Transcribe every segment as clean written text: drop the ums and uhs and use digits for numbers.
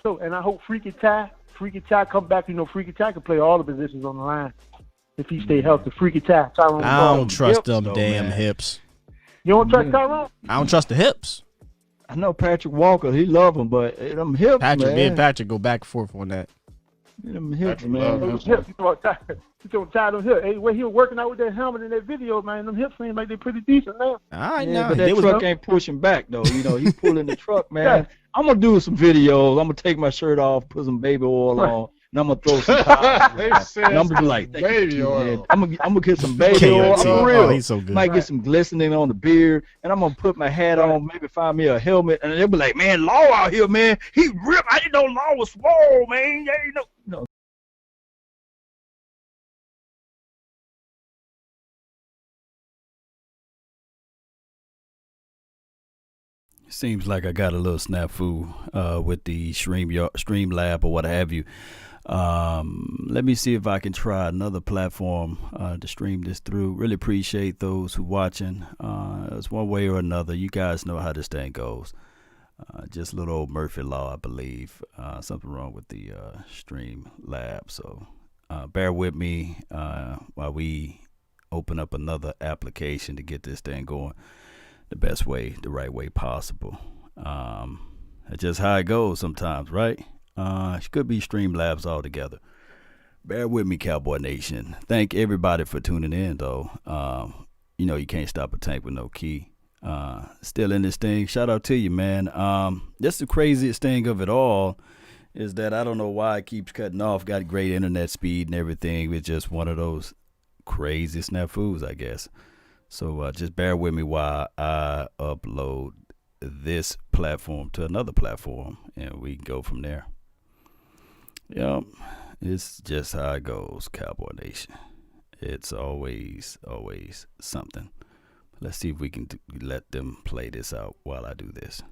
So, and I hope Freaky Ty come back. You know, Freaky Ty can play all the positions on the line if he stay healthy. Freaky Ty, Tyrone. I don't trust them damn hips. You don't trust Tyrone? I don't trust the hips. I know Patrick Walker, he love him, but them hips, Patrick, man. me and Patrick go back and forth on that. Them hips, Patrick man. love Hips, you told Ty them hips. Hey, when he was working out with that helmet in that video, man, them hips seem like they're pretty decent now. I Yeah, know. but that truck ain't pushing back though. You know, he pulling the truck, man. I'm gonna do some videos. I'm gonna take my shirt off, put some baby oil on, and I'm gonna throw some towels. And I'm gonna be like, baby oil. I'm gonna get some baby oil. KOT. I'm real. Oh, he's so good. Might get some glistening on the beard, and I'm gonna put my hat on. Maybe find me a helmet, and they'll be like, "Man, Law out here, man. He ripped. I didn't know Law was swole, man. Yeah, you know." No. Seems like I got a little snafu with the Stream Lab or what have you. Let me see if I can try another platform to stream this through. Really appreciate those who watching. It's one way or another. You guys know how this thing goes. Just little old Murphy Law, I believe. Something wrong with the Stream Lab. So bear with me while we open up another application to get this thing going the best way, the right way possible. That's just how it goes sometimes, right? It could be Streamlabs altogether. Bear with me, Cowboy Nation. Thank everybody for tuning in, though. You know you can't stop a tank with no key. Still in this thing. Shout out to you, man. That's the craziest thing of it all is that I don't know why it keeps cutting off. Got great internet speed and everything. It's just one of those crazy snafus, I guess. So just bear with me while I upload this platform to another platform, and we can go from there. Yep, it's just how it goes, Cowboy Nation. It's always something. Let's see if we can let them play this out while I do this.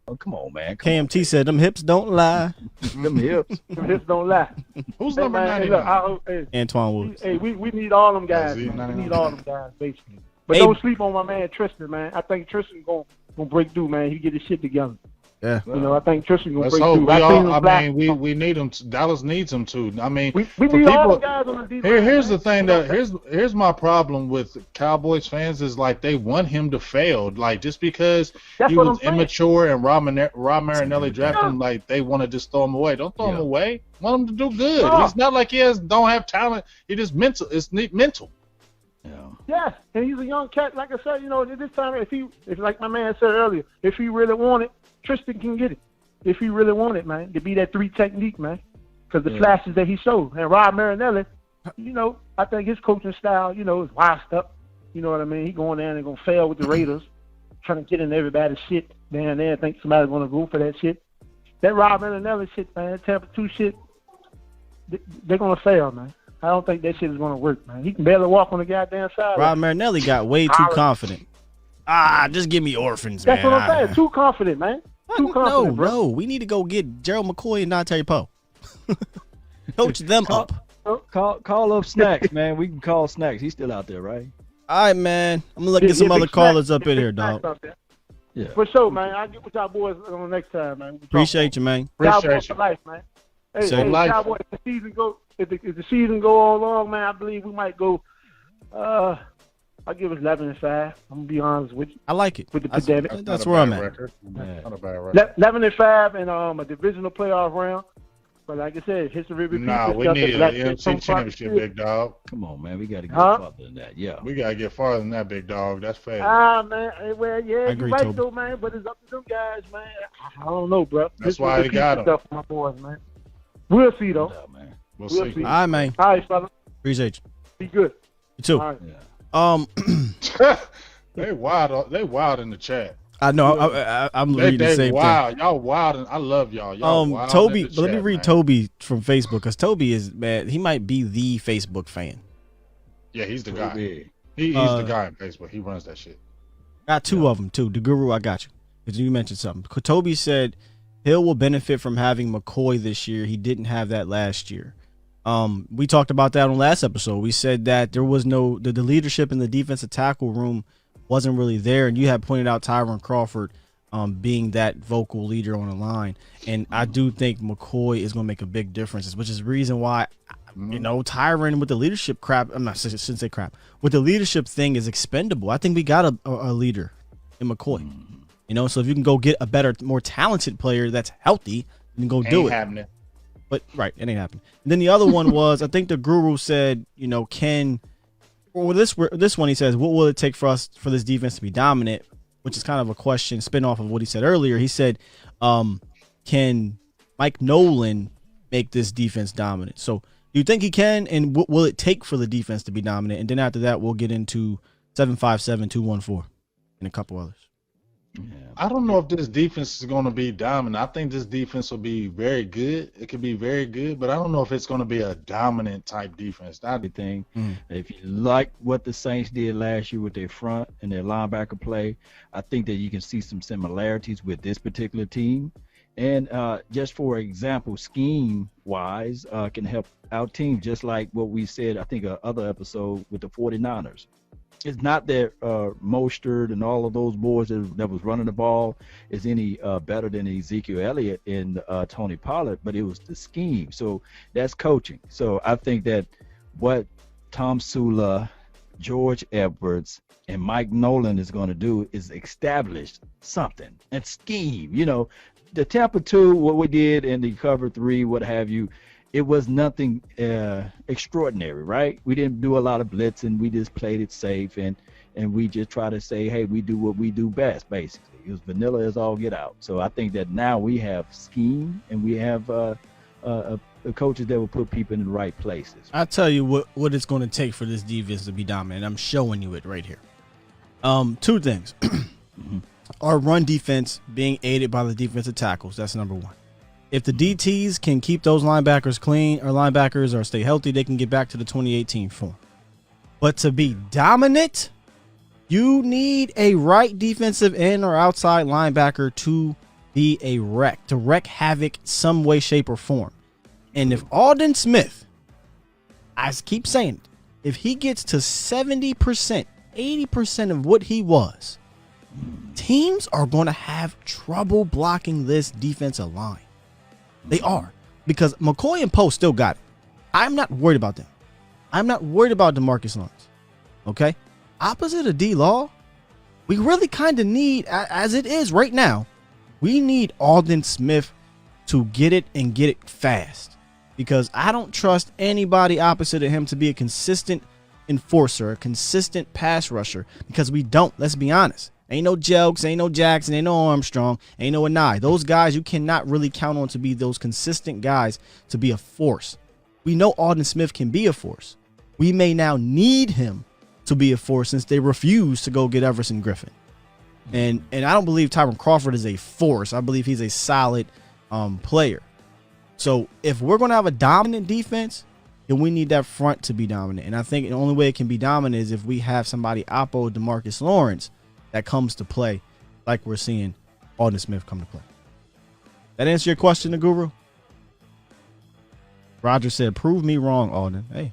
Oh, come on, man. KMT said them hips don't lie. Them hips. Them hips don't lie. Who's Hey, number man, 99? hey, Antoine Woods. hey, we need all them guys. Is he Man. We 99? need all them guys, basically. But Hey. don't sleep on my man Tristan, man. I think Tristan gonna break through, man. He get his shit together. Yeah. You know, I think Tristan gonna Let's break hope. through. We seen all, him I black. mean, we need him. Dallas needs him too. I mean, We for need all people- the guys on the defense. here's the man. thing that here's my problem with Cowboys fans is like they want him to fail. Like just because That's he what was I'm saying. immature and Rob Marinelli drafted him, like they want to just throw him away. Don't throw him away. Want him to do good. No. He's not like don't have talent. He just mental. It's mental. Yeah. Yes, and he's a young cat. Like I said, you know, at this time, if like my man said earlier, if he really want it, Tristan can get it. If he really want it, man, to be that 3 technique, man, because the flashes that he showed. And Rob Marinelli, you know, I think his coaching style, you know, is washed up. You know what I mean? He going down and gonna fail with the Raiders, trying to get in everybody's shit down there. Think somebody's gonna go for that shit. That Rob Marinelli shit, man, that Tampa 2 shit, they're gonna fail, man. I don't think that shit is gonna work, man. He can barely walk on the goddamn side. Rob Marinelli got way too confident. Just give me orphans, That's man. what I'm saying. Too confident, man. Too confident, bro. No. We need to go get Gerald McCoy and not Terry Poe. Coach them up. Call up Snacks, man. We can call Snacks. He's still out there, right? All right, man. I'm gonna get some other big callers snacks. up in Big here, snacks dog. out there. Yeah. For sure, man. I'll get with y'all boys on the next time, man. Appreciate you, man. Cowboys Appreciate for you. life, man. Hey, So life. Cowboys, if the season go all along, man, I believe we might go. I'll give us 11-5. I'm gonna be honest with you. I like it. With the That's, pandemic. that's Not a where I'm bad at. record. Not a bad record. 11-5 and a divisional playoff round. But like I said, history repeats Nah, we itself. need The an Black NFC Chips on championship, Fox. big dog. Come on, man. We got to get Huh? farther than that. Yeah. We gotta get farther than that, big dog. That's fair. Man. Well, yeah, agree, you're right, Toby. though, man. But it's up to them guys, man. I don't know, bro. That's why they got 'em. Stuff for my boys, man. We'll see, though. Yeah, man. We'll We'll see. see. All right, man. All right, fella. Appreciate you. Be good. You too. All right. Yeah. They wild. They wild in the chat. I know. I'm reading the They same wild. Y'all wild. And I love y'all. Y'all thing. wild Toby, in the but let me chat, read man. Toby from Facebook because Toby is man. He might be the Facebook fan. Yeah, he's the guy. Toby. He's the guy on Facebook. He runs that shit. Got two of them too. The Guru, I got you. Because you mentioned something. Toby said Hill will benefit from having McCoy this year. He didn't have that last year. We talked about that on last episode. We said that there was the leadership in the defensive tackle room wasn't really there. And you had pointed out Tyron Crawford being that vocal leader on the line. And I do think McCoy is going to make a big difference, which is the reason why, Tyron with the leadership crap, I shouldn't say crap, with the leadership thing is expendable. I think we got a leader in McCoy. So if you can go get a better, more talented player that's healthy, then go do it. Happening. But right, it ain't happening. And then the other one was, I think the guru said, this one he says, what will it take for this defense to be dominant? Which is kind of a question spin off of what he said earlier. He said, can Mike Nolan make this defense dominant? So do you think he can? And what will it take for the defense to be dominant? And then after that, we'll get into 757-214 and a couple others. Yeah. I don't know if this defense is going to be dominant. I think this defense will be very good. It could be very good, but I don't know if it's going to be a dominant type defense. That's the thing. If you like what the Saints did last year with their front and their linebacker play, I think that you can see some similarities with this particular team. And just for example, scheme-wise, can help our team, just like what we said, I think, other episode with the 49ers. It's not that Mostert and all of those boys that was running the ball is any better than Ezekiel Elliott and Tony Pollard, but it was the scheme. So that's coaching. So I think that what Tom Sula, George Edwards, and Mike Nolan is going to do is establish something and scheme. The Tampa 2, what we did in the cover 3, what have you, it was nothing extraordinary, right? We didn't do a lot of blitzing. We just played it safe, and we just try to say, hey, we do what we do best, basically. It was vanilla as all get out. So I think that now we have scheme, and we have coaches that will put people in the right places. I'll tell you what it's going to take for this defense to be dominant. I'm showing you it right here. Two things. Our run defense being aided by the defensive tackles. That's number one. If the DTs can keep those linebackers clean, or linebackers or stay healthy, they can get back to the 2018 form. But to be dominant, you need a right defensive end or outside linebacker to be a wreck, to wreak havoc some way, shape, or form. And if Aldon Smith, I keep saying it, if he gets to 70%, 80% of what he was, teams are going to have trouble blocking this defensive line. They are, because McCoy and Poe still got it. I'm not worried about them. I'm not worried about DeMarcus Lawrence. Okay? Opposite of D-Law, we really kind of need, as it is right now, we need Aldon Smith to get it and get it fast. Because I don't trust anybody opposite of him to be a consistent enforcer, a consistent pass rusher, because we don't. Let's be honest. Ain't no Jelks, ain't no Jackson, ain't no Armstrong, ain't no Anai. Those guys you cannot really count on to be those consistent guys to be a force. We know Aldon Smith can be a force. We may now need him to be a force since they refuse to go get Everson Griffin. And I don't believe Tyron Crawford is a force. I believe he's a solid player. So if we're going to have a dominant defense, then we need that front to be dominant. And I think the only way it can be dominant is if we have somebody oppo DeMarcus Lawrence that comes to play, like we're seeing Aldon Smith come to play. That answer your question, the Guru? Roger said, prove me wrong, Aldon. Hey,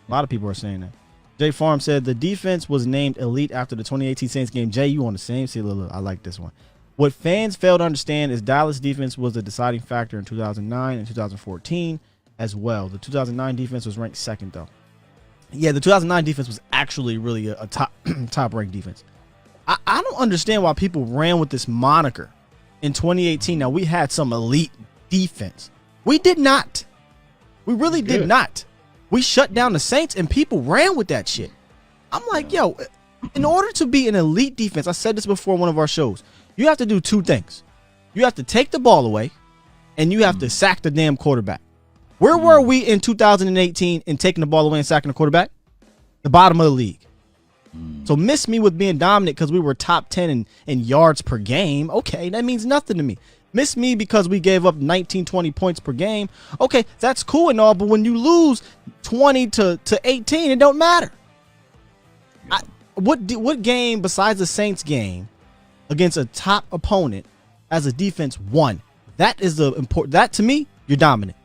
a lot of people are saying that. Jay Farm said, the defense was named elite after the 2018 Saints game. Jay, you on the same? See, look, I like this one. What fans fail to understand is Dallas defense was a deciding factor in 2009 and 2014 as well. The 2009 defense was ranked second, though. Yeah, the 2009 defense was actually really a top-ranked defense. I don't understand why people ran with this moniker in 2018. Now, we had some elite defense. We did not. We really did not. We shut down the Saints, and people ran with that shit. I'm like, yo, in order to be an elite defense, I said this before in one of our shows, you have to do two things. You have to take the ball away, and you have to sack the damn quarterback. Where were we in 2018 in taking the ball away and sacking the quarterback? The bottom of the league. So miss me with being dominant because we were top 10 in yards per game. Okay, that means nothing to me. Miss me because we gave up 19, 20 points per game. Okay, that's cool and all, but when you lose 20 to 18, it don't matter. What game besides the Saints game against a top opponent as a defense won? That is the important. That to me, you're dominant.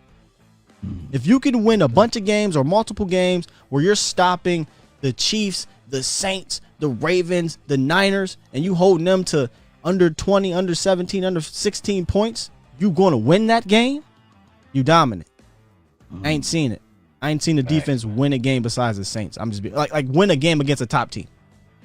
If you can win a bunch of games or multiple games where you're stopping the Chiefs the Saints, the Ravens, the Niners, and you holding them to under 20, under 17, under 16 points, you going to win that game? You dominant. I ain't seen it. I ain't seen the defense win a game besides the Saints. I'm just like win a game against a top team.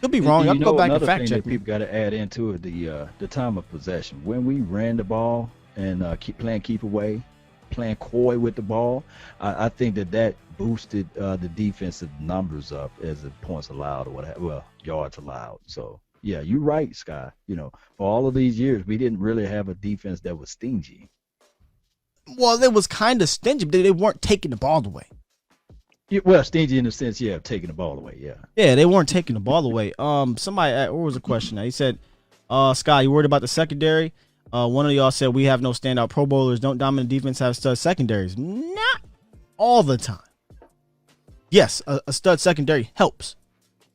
Could be wrong. I'll go back and fact check. People got to add into it the time of possession. When we ran the ball and keep away, playing coy with the ball, I think that boosted the defensive numbers up as the points allowed or whatever. Well, yards allowed. So yeah, you're right, Sky. For all of these years, we didn't really have a defense that was stingy. Well, it was kind of stingy, but they weren't taking the ball away. Yeah, well, stingy in the sense, yeah, of taking the ball away, yeah. Yeah, they weren't taking the ball away. Somebody, what was the question? He said, Scott, you worried about the secondary? One of y'all said we have no standout Pro Bowlers. Don't dominant defense have stud secondaries? Not all the time. Yes, a stud secondary helps.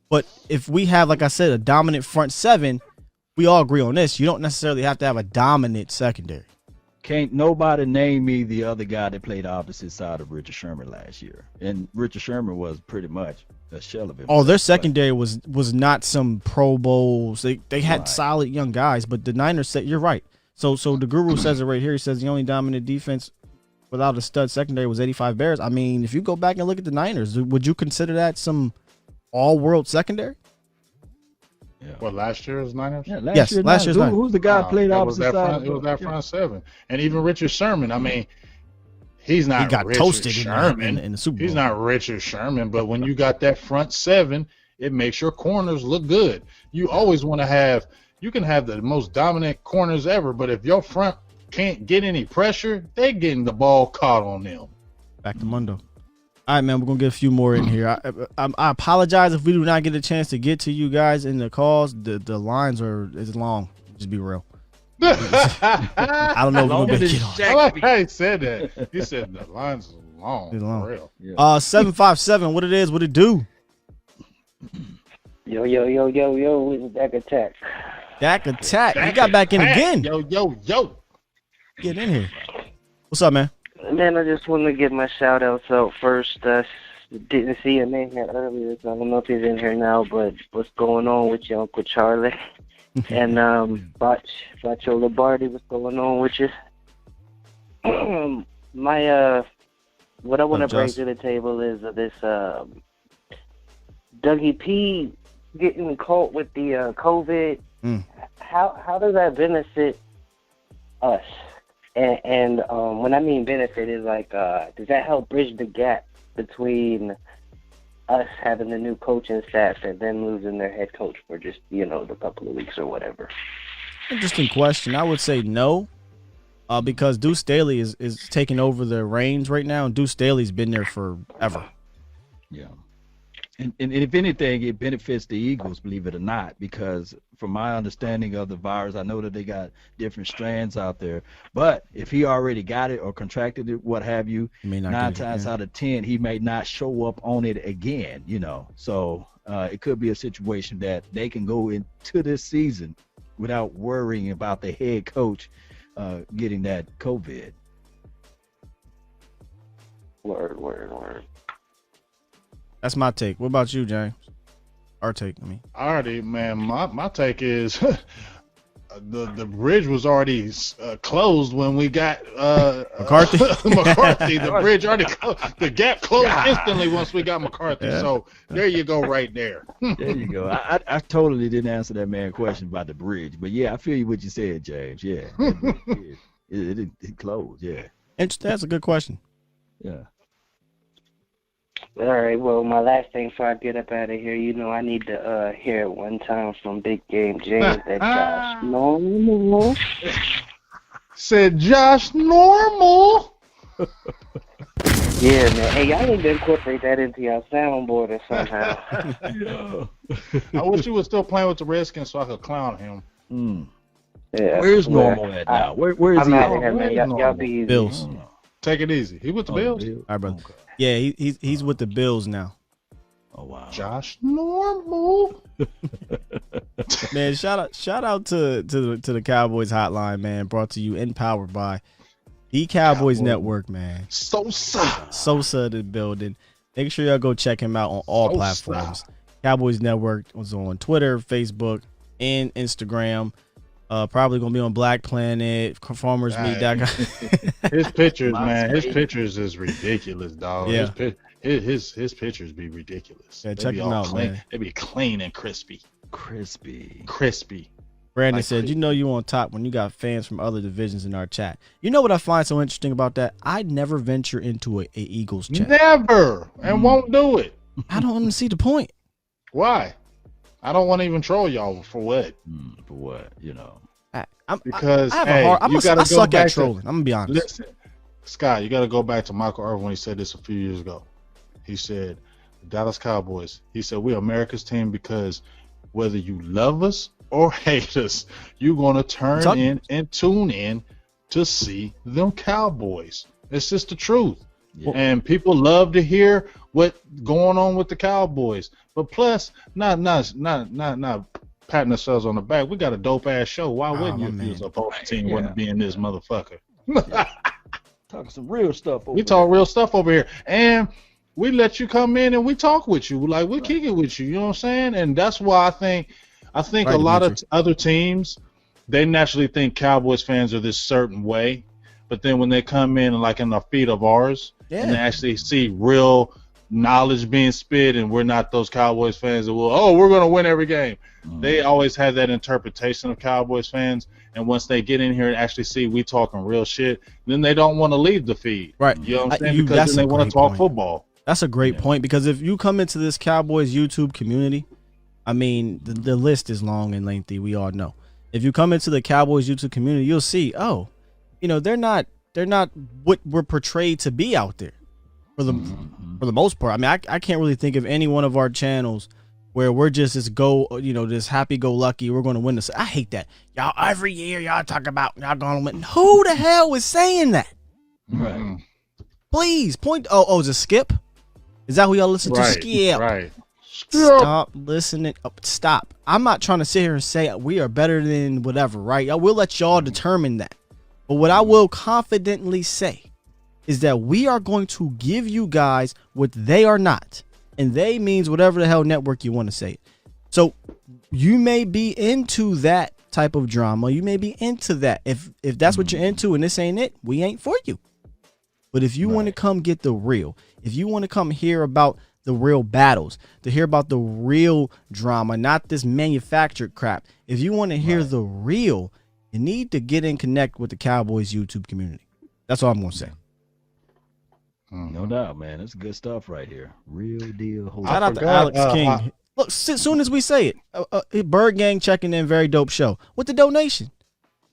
But if we have, like I said, a dominant front seven, we all agree on this. You don't necessarily have to have a dominant secondary. Can't nobody name me the other guy that played the opposite side of Richard Sherman last year. And Richard Sherman was pretty much a shell of him. Oh, their secondary was not some Pro Bowls. They had solid young guys, but the Niners said, you're right. So the guru says it right here. He says the only dominant defense without a stud secondary was 85 Bears. I mean, if you go back and look at the Niners, would you consider that some all-world secondary? Yeah. What, last year's Niners? Yeah, last year's Niners. Who's the guy played opposite side? It was that front seven. And even Richard Sherman, I mean, he's not he got Richard toasted Sherman. in the Super Bowl. He's not Richard Sherman, but when you got that front seven, it makes your corners look good. You always want to have – you can have the most dominant corners ever, but if your front can't get any pressure, they're getting the ball caught on them. Back to Mundo. All right, man, we're going to get a few more in here. I apologize if we do not get a chance to get to you guys in the calls. The lines is long. Just be real. I don't know if we're going to get on. I like how he said that. He said the lines are long. It's long. For real. Yeah. 757, what it is, what it do? Yo, it's Dak Attack. Dak Attack. You got back in again. Yo. Get in here. What's up, man? Man, I just want to give my shout-outs out first. Didn't see your name here earlier, so I don't know if he's in here now, but what's going on with your Uncle Charlie? And Bacho Lombardi, what's going on with you? What I want to bring to the table is this Dougie P getting caught with the COVID. How does that benefit us? And when I mean benefit is like, does that help bridge the gap between us having the new coaching staff and them losing their head coach for just, the couple of weeks or whatever? Interesting question. I would say no, because Deuce Staley is taking over the reins right now, and Deuce Staley's been there forever. Yeah. And if anything, it benefits the Eagles, believe it or not, because from my understanding of the virus, I know that they got different strands out there. But if he already got it or contracted it, what have you, 9 times out of 10, he may not show up on it again, So it could be a situation that they can go into this season without worrying about the head coach getting that COVID. Word. That's my take. What about you, James? Our take, I mean. Already, man, my take is the bridge was already closed when we got McCarthy. The bridge already closed. The gap closed instantly once we got McCarthy. Yeah. So there you go, right there. There you go. I totally didn't answer that man's question about the bridge, but yeah, I feel you what you said, James. Yeah, it closed. Yeah. Interesting. That's a good question. Yeah. All right, well, my last thing before I get up out of here, I need to hear it one time from Big Game James that Josh Normal. Said Josh Normal. Yeah, man. Hey, y'all need to incorporate that into your soundboard or somehow. I wish you was still playing with the Redskins so I could clown him. Yeah, where's Normal at now? Where is he? I'm out of here, man. Y'all be easy. Bills. Take it easy. He with the Bills? All right, brother. Okay. Yeah, he's with the Bills now. Oh wow. Josh Normal. Man, shout out to the Cowboys hotline, man. Brought to you and powered by the Cowboys Network, man. Sosa the building. Make sure y'all go check him out on all platforms. Cowboys Network was on Twitter, Facebook, and Instagram. Probably gonna be on Black Planet, Farmers Meet. His pictures, man. His pictures is ridiculous, dog. Yeah. His pictures be ridiculous. Yeah, check them out, clean. man. They be clean and crispy. Crispy. Brandon Like said, "You know you on top when you got fans from other divisions in our chat." You know what I find so interesting about that? I'd never venture into a Eagles chat. Never, and won't do it. I don't even see the point. Why? I don't want to even troll y'all for what? For what? You know. Because I suck at trolling. I'm gonna be honest. Listen, Scott, you got to go back to Michael Irvin when he said this a few years ago. He said, the Dallas Cowboys, he said, we're America's team because whether you love us or hate us, you're going to turn in and tune in to see them Cowboys. It's just the truth. Yeah. And people love to hear what's going on with the Cowboys. But plus, not patting ourselves on the back. We got a dope ass show. Why wouldn't you if you was a opposing team wouldn't be in this motherfucker? Talking some real stuff over We talk real stuff over here. And we let you come in and we talk with you. Like we kick it with you, you know what I'm saying? And that's why I think a lot of other teams, they naturally think Cowboys fans are this certain way. But then when they come in like in the feet of ours and they actually see real knowledge being spit and we're not those Cowboys fans that will, we're going to win every game. They always have that interpretation of Cowboys fans, and once they get in here and actually see we talking real shit, then they don't want to leave the feed. Right. You know what I'm saying? Because then they want to talk football. That's a great point, because if you come into this Cowboys YouTube community, I mean, the list is long and lengthy, we all know. If you come into the Cowboys YouTube community, you'll see, they're not what we're portrayed to be out there for the most part. I mean, I can't really think of any one of our channels where we're just this happy-go-lucky, we're going to win this. I hate that. Y'all, every year, y'all talk about y'all going to win. Who the hell is saying that? Right. Please, point. Oh, is it Skip? Is that who y'all listen to? Skip. Right. Stop listening. Stop. I'm not trying to sit here and say we are better than whatever, right? I will let y'all determine that. But what I will confidently say is that we are going to give you guys what they are not. And they means whatever the hell network you want to say. So you may be into that type of drama. You may be into that. If that's what you're into and this ain't it, we ain't for you. But if you want to come get the real, if you want to come hear about the real battles, to hear about the real drama, not this manufactured crap. If you want to hear the real, you need to get and connect with the Cowboys YouTube community. That's all I'm going to say. No doubt, man. It's good stuff right here. Real deal. Shout out to Alex King. Look, as soon as we say it, Bird Gang checking in, very dope show with the donation.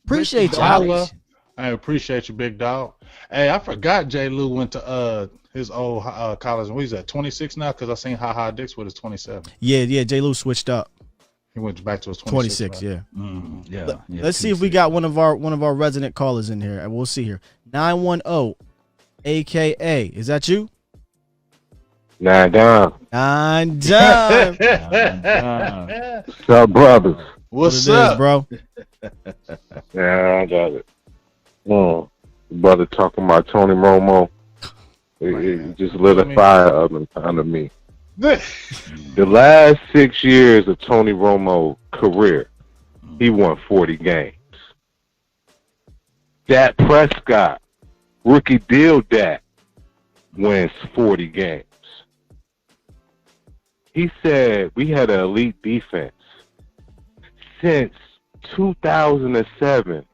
Appreciate you, Alex. I appreciate you, big dog. Hey, I forgot J. Lou went to his old college. What is that, 26 now? Because I seen Ha Dix with his 27. Yeah. J. Lou switched up. He went back to his 26. Right? Yeah. Let's see if we got one of our resident callers in here, and we'll see here. 910, AKA, is that you? Nine down. What's up, brothers? What's up, bro? Yeah, I got it. Brother talking about Tony Romo. It just lit a fire under me. The last 6 years of Tony Romo's career, he won 40 games. Dak Prescott, rookie deal Dak, wins 40 games. He said we had an elite defense. Since 2007,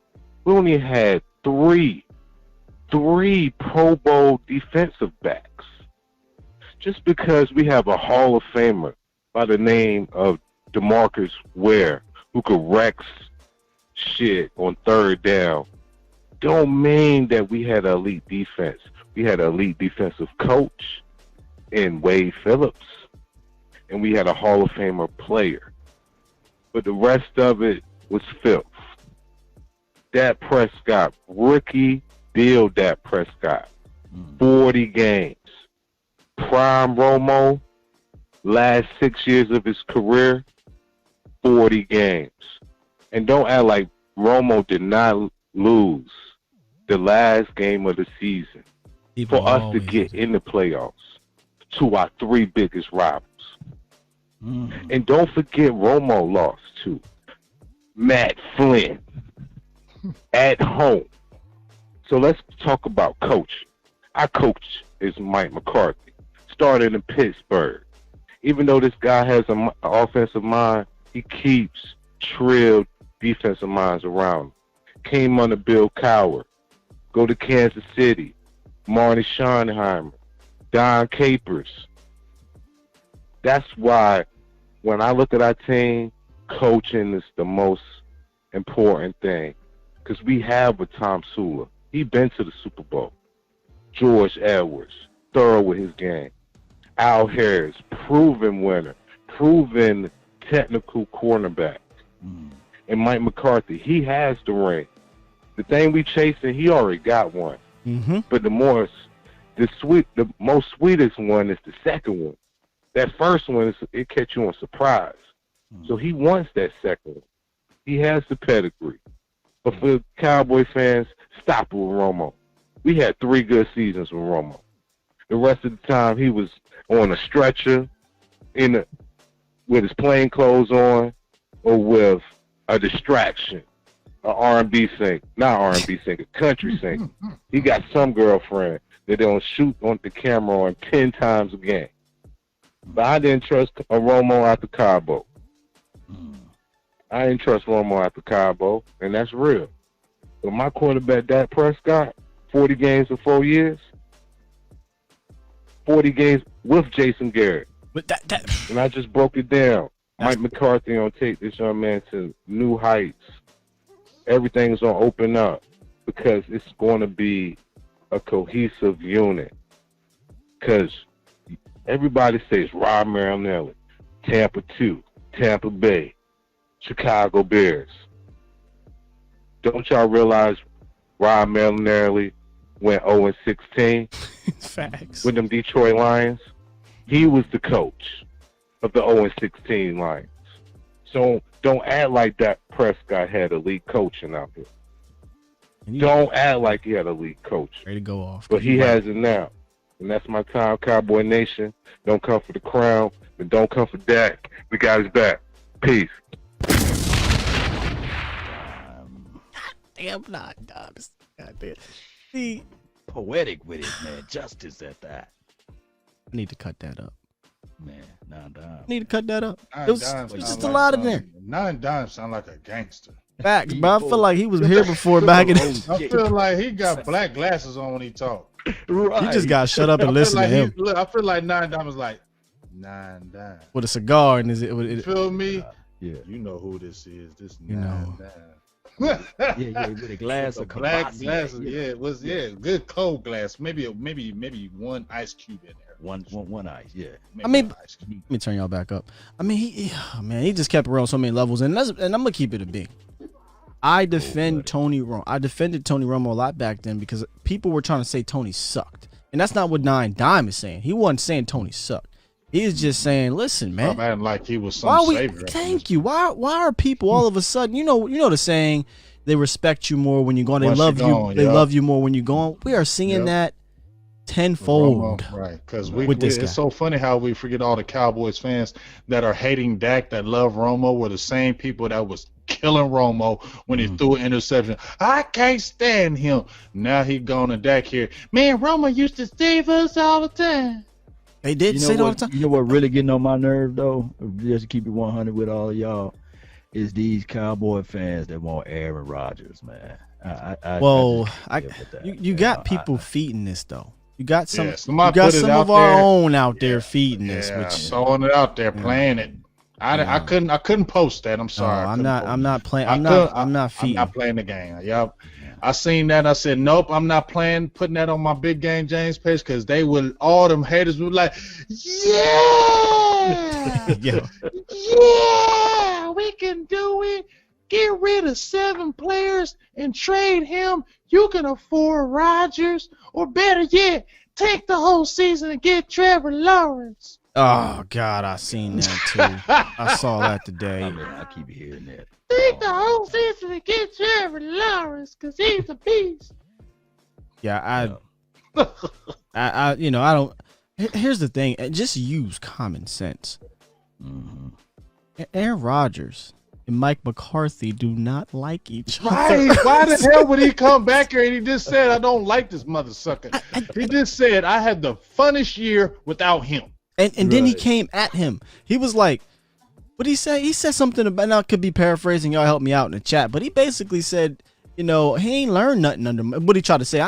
we only had three Pro Bowl defensive backs. Just because we have a Hall of Famer by the name of DeMarcus Ware who could wreck shit on third down, don't mean that we had an elite defense. We had an elite defensive coach in Wade Phillips, and we had a Hall of Famer player. But the rest of it was filth. Dak Prescott, rookie deal Dak Prescott, 40 games. Prime Romo, last 6 years of his career, 40 games. And don't act like Romo did not lose the last game of the season for us to get in the playoffs to our three biggest rivals. And don't forget Romo lost too. Matt Flynn at home. So let's talk about coaching. Our coach is Mike McCarthy. Started in Pittsburgh. Even though this guy has an offensive mind, he keeps trilled defensive minds around him. Came under Bill Cowher. Go to Kansas City. Marty Schottenheimer. Don Capers. That's why when I look at our team, coaching is the most important thing. Because we have a Tom Sula. He been to the Super Bowl. George Edwards, thorough with his game. Al Harris, proven winner, proven technical cornerback. And Mike McCarthy, he has the ring. The thing we chasing, he already got one. But the most sweetest one is the second one. That first one, it catch you on surprise. So he wants that second one. He has the pedigree. But for Cowboy fans, stop with Romo. We had 3 good seasons with Romo. The rest of the time, he was on a stretcher, with his plain clothes on, or with a distraction, a R&B singer, not R&B singer, country singer. He got some girlfriend that don't shoot on the camera on 10 times a game. But I didn't trust Romo after Cabo. I didn't trust Romo after Cabo, and that's real. But my quarterback, Dak Prescott, 40 games in 4 years, 40 games with Jason Garrett. But and I just broke it down. Mike McCarthy gonna take this young man to new heights. Everything's gonna open up because it's going to be a cohesive unit. Because everybody says Rob Marinelli, Tampa 2, Tampa Bay, Chicago Bears. Don't y'all realize Rob Marinelli went 0-16 Facts. with them Detroit Lions? He was the coach of the 0-16 Lions. So don't act like that Prescott had elite coaching out here. Don't act like he had elite coach. Ready to go off. But he has it now. And that's my time, Cowboy Nation. Don't come for the crown, but don't come for Dak. We got his back. Peace. Damn, not dogs. Goddamn. See, Poetic with it, man. Justice at that. I need to cut that up. Man, 9 dimes. I need to cut that up. Nine It was Dimes just sound a like lot in there. 9 Dimes sound like a gangster. Facts, bro. I feel like he was here before back in the... I feel like he got black glasses on when he talk. Right. He just got to shut up and listen to him. I feel like 9 Dimes like 9 Dimes. With a cigar and You feel me? Yeah. You know who this is. This You 9 know. Dimes. Yeah, with a glass of Black Kabasi. glasses. Yeah, it was good cold glass. Maybe one ice cube in there. One ice. Yeah. Maybe I mean, one ice cube. let me turn y'all back up. I mean, he just kept it real on so many levels, and I'm gonna keep it a big. I defended Tony Romo a lot back then because people were trying to say Tony sucked, and that's not what 9 Dime is saying. He wasn't saying Tony sucked. He is just saying, listen, man. I'm acting like he was some savior. Thank you. Why are people all of a sudden, you know the saying, they respect you more when you're gone. They love you. They love you more when you're gone. We are seeing that tenfold. Romo, right? Because it's so funny how we forget all the Cowboys fans that are hating Dak that love Romo were the same people that was killing Romo when he threw an interception. I can't stand him. Now he gone to Dak here. Man, Romo used to save us all the time. They did say it all the time. You know what really getting on my nerve though? Just to keep it 100 with all of y'all, is these Cowboy fans that want Aaron Rodgers, man. You got people feeding this though. You got some. Yeah, you got some of our own out there feeding this. Which throwing it out there, playing it. I couldn't post that. I'm sorry. I'm not playing. I'm not feeding. I'm not playing the game. Yep. I seen that. I said, nope, I'm not putting that on my Big Game James page because all them haters were like, yeah, yeah, we can do it. Get rid of 7 players and trade him. You can afford Rodgers, or better yet, take the whole season and get Trevor Lawrence. Oh God, I seen that too. I saw that today. I keep hearing that. Take the whole season and get Trevor Lawrence because he's a beast. Yeah, I don't. Here's the thing. Just use common sense. Aaron Rodgers and Mike McCarthy do not like each other. Right. Why the hell would he come back here and he just said, I don't like this mother sucker? He just said, I had the funnest year without him. And then he came at him. He was like, what did he say? He said something about, now I could be paraphrasing, y'all help me out in the chat, but he basically said, he ain't learned nothing under him. What he tried to say,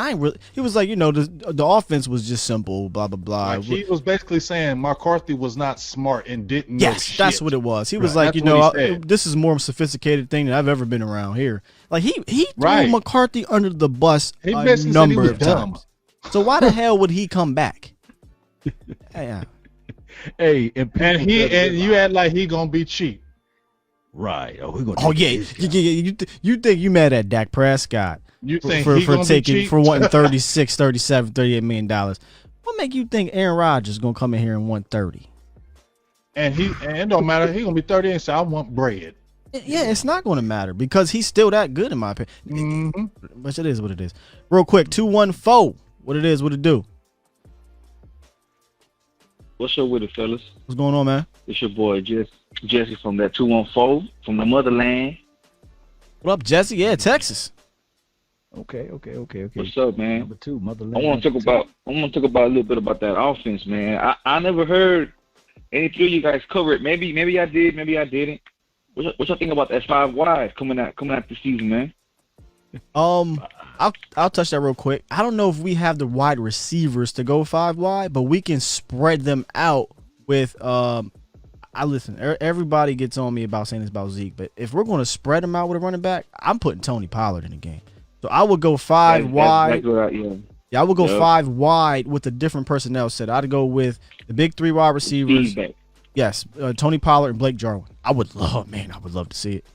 he was like, the offense was just simple, blah, blah, blah. Like he was basically saying McCarthy was not smart and didn't know shit. That's what it was. He was like, this is a more sophisticated thing than I've ever been around here. Like he threw McCarthy under the bus a number of times. So why the hell would he come back? Yeah. Hey, and you act like he gonna be cheap. Right. You think you mad at Dak Prescott? You think for wanting 36, 37, $38 million? What make you think Aaron Rodgers gonna come in here and want 30? And it don't matter. He gonna be 30 and say I want bread. Yeah, it's not gonna matter because he's still that good in my opinion. But it is what it is. Real quick, 214. What it is? What it do? What's up with it, fellas? What's going on, man? It's your boy Jesse from that 214 from the motherland. What up, Jesse? Yeah, Texas. Okay. What's up, man? Number 2, motherland. I want to talk about a little bit about that offense, man. I never heard any three of you guys cover it. Maybe I did, maybe I didn't. What y'all think about that 5 wide coming out this season, man? I'll touch that real quick. I don't know if we have the wide receivers to go 5 wide, but we can spread them out with everybody gets on me about saying this about Zeke, but if we're going to spread them out with a running back, I'm putting Tony Pollard in the game. So I would go 5 wide. I would go 5 wide with a different personnel set. I'd go with the big 3 wide receivers. Yes, Tony Pollard and Blake Jarwin. I would love to see it.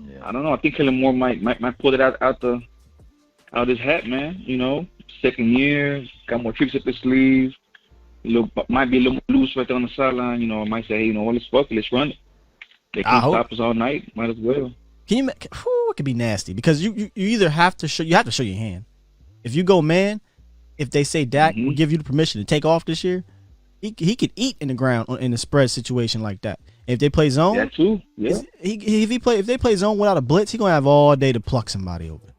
Yeah. I don't know. I think Kellen Moore might pull it out his hat, man. Second year, got more tricks up his sleeve. Might be a little loose right there on the sideline. Might say, hey, let's fuck it, let's run it. They can't stop us all night. Might as well. It could be nasty because you either have to show your hand. If you go man, if they say Dak will give you the permission to take off this year, he could eat in the ground in a spread situation like that. If they play zone, that too. Yeah. If they play zone without a blitz, he's gonna have all day to pluck somebody open.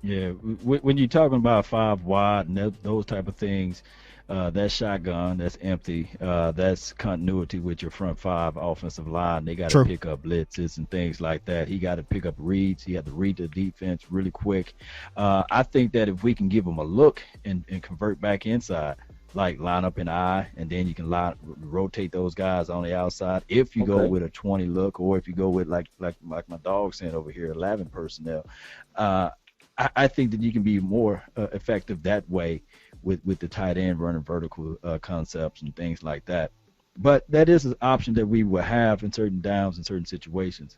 Yeah, when you're talking about 5 wide and those type of things, that's shotgun, that's empty, that's continuity with your front 5 offensive line. They got to pick up blitzes and things like that. He got to pick up reads. He had to read the defense really quick. I think that if we can give him a look and convert back inside, like line up in I, and then you can rotate those guys on the outside. If you go with a 20 look, or if you go with like my dog saying over here, 11 personnel, I think that you can be more effective that way with the tight end running vertical concepts and things like that. But that is an option that we will have in certain downs in certain situations.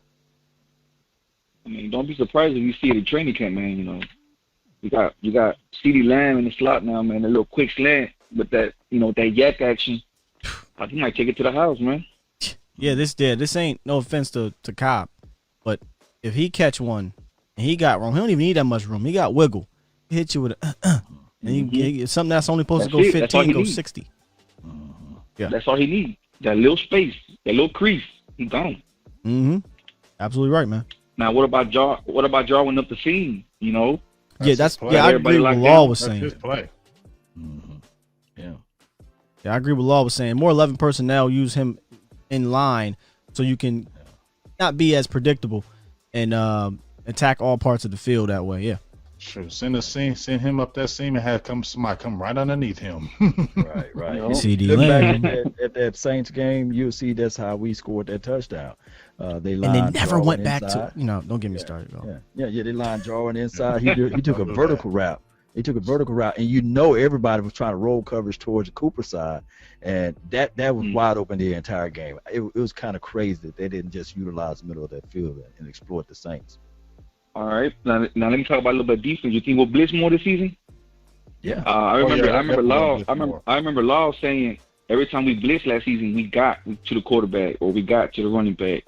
I mean, don't be surprised if you see it in training camp, man. You got CeeDee Lamb in the slot now, man. A little quick slant, but that that yak action, he might take it to the house, man. Yeah, this ain't no offense to Cobb, but if he catch one and he got room, he don't even need that much room. He got wiggle. He hit you with and he something that's only supposed to go 15, go 60. Yeah, that's all he needs. That little space, that little crease, he gone. Absolutely right, man. Now, what about Jarwin up the seam? I agree with what Law was saying. His play. Yeah, I agree with Law was saying. More 11 personnel, use him in line so you can not be as predictable and attack all parts of the field that way. Yeah. Sure. Send him up that seam and have somebody come right underneath him. Right. CeeDee Lamb. At that Saints game, you'll see that's how we scored that touchdown. They never went back to don't get me started. Yeah. They lined Jarwin inside. He took a vertical route. And everybody was trying to roll coverage towards the Cooper side, and that was wide open the entire game. It was kind of crazy that they didn't just utilize the middle of that field and exploit the Saints. All right, now let me talk about a little bit of defense. You think we'll blitz more this season? Yeah. I remember Law saying every time we blitzed last season, we got to the quarterback or we got to the running back.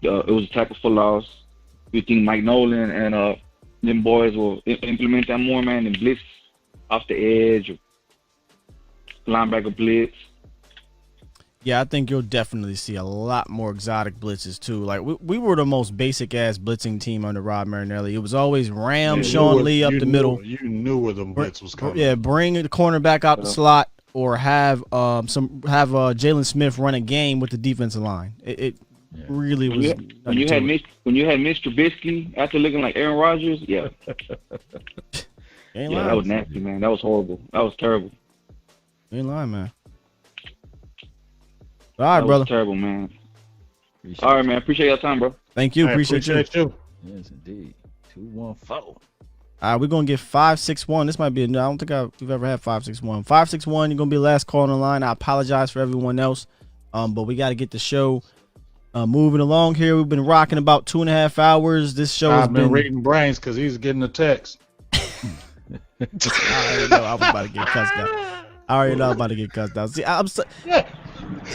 It was a tackle for loss. You think Mike Nolan and them boys will implement that more, man, and blitz off the edge or linebacker blitz? Yeah, I think you'll definitely see a lot more exotic blitzes too. Like we were the most basic ass blitzing team under Rob Marinelli. It was always Ram, Sean Lee up the middle. You knew where the blitz was coming. Yeah, bring the cornerback out the slot, or have Jalen Smith run a game with the defensive line. It really was. When you had Mr. Trubisky after looking like Aaron Rodgers, yeah, that was nasty, man. That was horrible. That was terrible. Ain't lying, man. All right, brother. Terrible, man. All right, man. Appreciate your time, bro. Thank you. Appreciate you. Yes, indeed. 214. All right, we're gonna get 561. This might be. I don't think we've ever had 561. 561. You're gonna be the last call on the line. I apologize for everyone else, but we got to get the show moving along here. We've been rocking about 2.5 hours. This show has been reading brains because he's getting a text. I already know I was about to get cussed out. I already know I'm about to get cussed out. See, I'm so.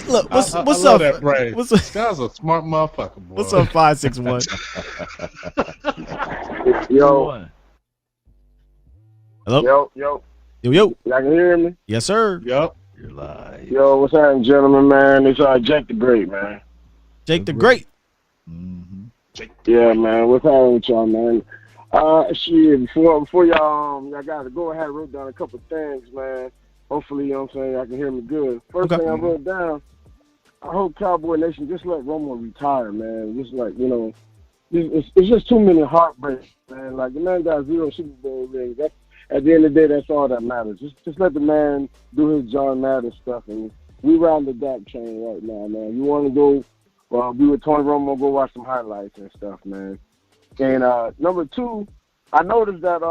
Look, what's up? What's up? This guy's a smart motherfucker, boy. What's up, 561? Yo. Hello? Yo. Y'all can hear me? Yes, sir. Yup. You're live. Yo, what's happening, gentlemen, man? It's Jake the Great, man. Jake the Great. Mm-hmm. Yeah, man. What's happening with y'all, man? Before y'all guys go ahead, wrote down a couple things, man. Hopefully, you know what I'm saying, y'all can hear me good. First thing I wrote down, I hope Cowboy Nation just let Romo retire, man. Just like, you know, it's just too many heartbreaks, man. Like, the man got 0 Super Bowl rings. That's, at the end of the day, that's all that matters. Just let the man do his John Madden stuff. And we riding the Dak train right now, man. You want to go be with Tony Romo, go watch some highlights and stuff, man. And number 2, I noticed that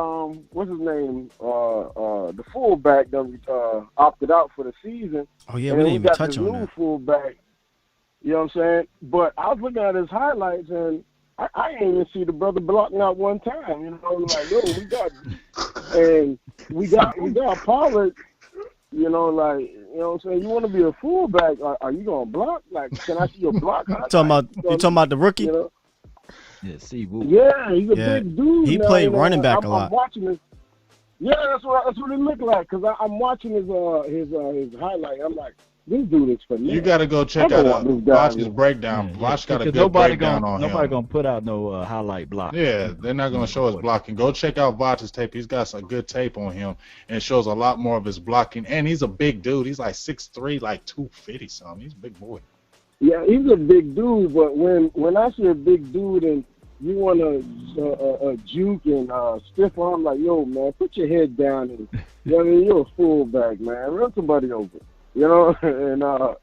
what's his name? The fullback that opted out for the season. Oh yeah, we didn't even touch on that. New fullback. You know what I'm saying? But I was looking at his highlights and I ain't even see the brother blocking out one time. You know, like we got Pollard. You know, like, you know what I'm saying? You want to be a fullback? Are you gonna block? Like, can I see your block? You talking about the rookie? You know? Yeah, see-woo. Yeah, he's a big dude. He played running back a lot. I'm watching this. Yeah, that's what it looked like. Cause I'm watching his highlight. I'm like, this dude is phenomenal. You got to go check out Bosch's breakdown. Bosch got a good breakdown on him. Nobody gonna put out no highlight block. Yeah, they're not gonna show his blocking. Go check out Bosch's tape. He's got some good tape on him and shows a lot more of his blocking. And he's a big dude. He's like 6'3", like 250 something. He's a big boy. Yeah, he's a big dude. But when I see a big dude and you want to juke and stiff arm, like, yo, man, put your head down and, you know what I mean, you're a fullback, man. Run somebody over, you know. And other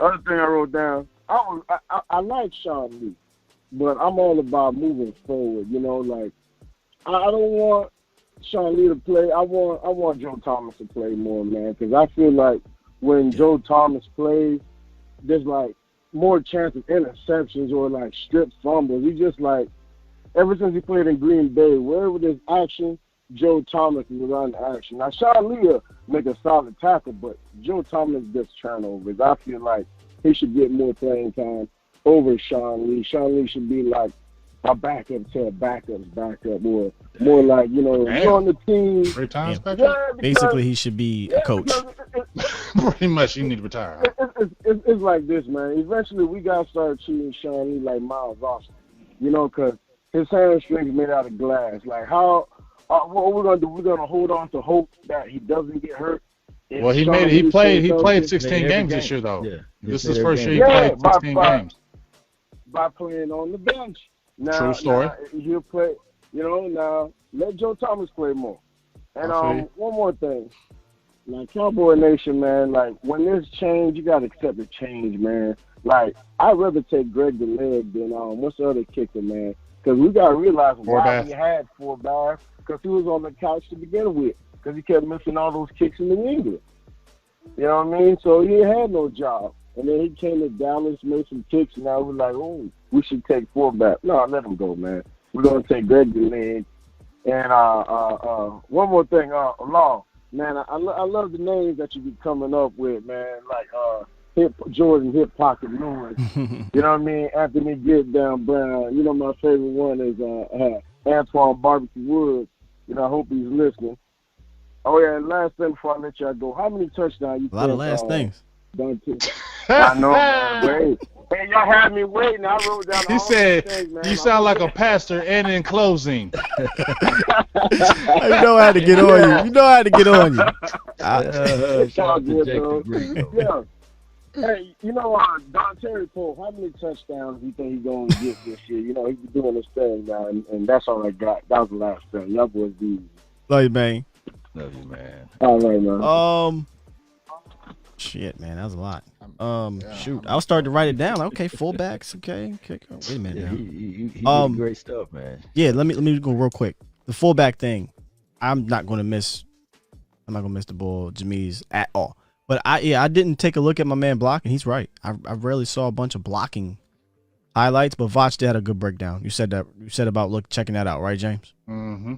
thing I wrote down, I like Sean Lee, but I'm all about moving forward, you know. Like, I don't want Sean Lee to play. I want Joe Thomas to play more, man, because I feel like when Joe Thomas plays, there's like more chance of interceptions or like strip fumbles. He just like, ever since he played in Green Bay, wherever there's action, Joe Thomas is around the action. Now, Sean Lee will make a solid tackle, but Joe Thomas gets turnovers. I feel like he should get more playing time over Sean Lee. Sean Lee should be like a backup to a backup's backup, or more like, you know, on the team. 3 times backup? Yeah, basically, he should be a coach. Pretty much, you need to retire. It's like this, man. Eventually, we got to start treating Sean Lee like Miles Austin, you know, because his hamstrings made out of glass. Like, what we're going to do, we're going to hold on to hope that he doesn't get hurt. Well, he played 16 games this year, though. Yeah. This is his first year he played 16 games. By playing on the bench. Now, true story. Now, he'll play, you know, now let Joe Thomas play more. And one more thing. Like, Cowboy Nation, man, like, when there's change, you got to accept the change, man. Like, I'd rather take Greg the Leg than what's the other kicker, man? Because we got to realize why he had Forbath, because he was on the couch to begin with, because he kept missing all those kicks in New England. You know what I mean? So he had no job. And then he came to Dallas, made some kicks, and now we're like, oh, we should take Forbath. No, let him go, man. We're going to take Greg the Leg. And one more thing, Law. Man, I love the names that you be coming up with, man. Like Jordan Hip Pocket Lewis. You know what I mean? Anthony Get Down Brown. You know, my favorite one is Antoine Barbecue Woods. You know, I hope he's listening. Oh yeah, and last thing before I let y'all go, how many touchdowns you think? A lot of last things. Dante, I know, man. Wait. Hey, y'all had me waiting. I wrote down He said, "You sound like a pastor." And in closing, You know how to get on you. You know how to get on you. It's all good, though. Yeah. Hey, Don Terry Pope, how many touchdowns do you think he's going to get this year? He's been doing his thing now, and that's all I got. That was the last thing. Y'all boys do. Love you, man. Love you, man. All right, man. Shit, man, that was a lot. Shoot, I was starting to write it down. Okay, fullbacks. Okay. Wait a minute. Yeah, Now. he did great stuff, man. Yeah, let me go real quick. The fullback thing, I'm not gonna miss the ball, Jameez, at all. But I didn't take a look at my man blocking. He's right. I rarely saw a bunch of blocking highlights, but Vach did a good breakdown. You said about checking that out, right, James? Mm-hmm.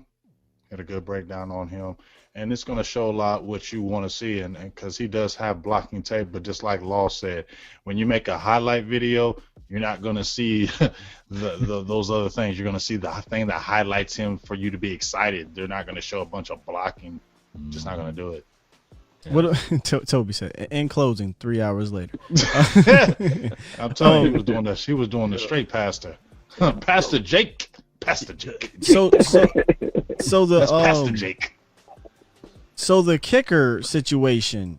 Had a good breakdown on him. And it's going to show a lot what you want to see, and because he does have blocking tape, but just like Law said, when you make a highlight video, you're not going to see those other things. You're going to see the thing that highlights him for you to be excited. They're not going to show a bunch of blocking. Just not going to do it. Yeah. What Toby said. In closing, 3 hours later. I'm telling you, he was doing the straight pastor. Pastor Jake. So That's the Pastor Jake. So the kicker situation,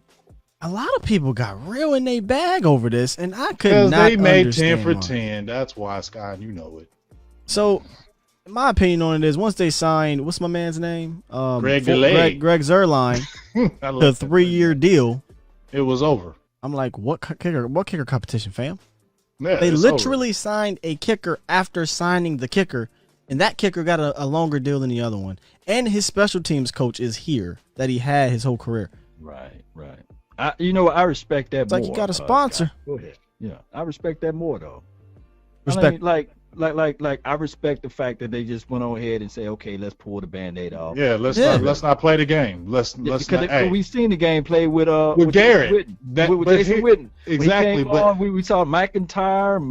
a lot of people got real in their bag over this, and I could not Because they made understand 10 for why. 10. That's why, Scott, you know it. So, my opinion on it is, once they signed, what's my man's name? Greg Gillette. Greg Zuerlein, the 3-year deal. It was over. I'm like, what kicker competition, fam? Yeah, They it's literally signed a kicker after signing the kicker, and that kicker got a longer deal than the other one. And his special teams coach is here that he had his whole career. Right. I respect that It's more. like you got a sponsor. Scott. Go ahead. Yeah, I respect that more though. Respect. I mean, like I respect the fact that they just went on ahead and say, okay, let's pull the Band-Aid off. Yeah, let's not play the game. Let's not. Hey. We've seen the game play with Garrett. with Jason Witten. Exactly, but we saw McIntyre,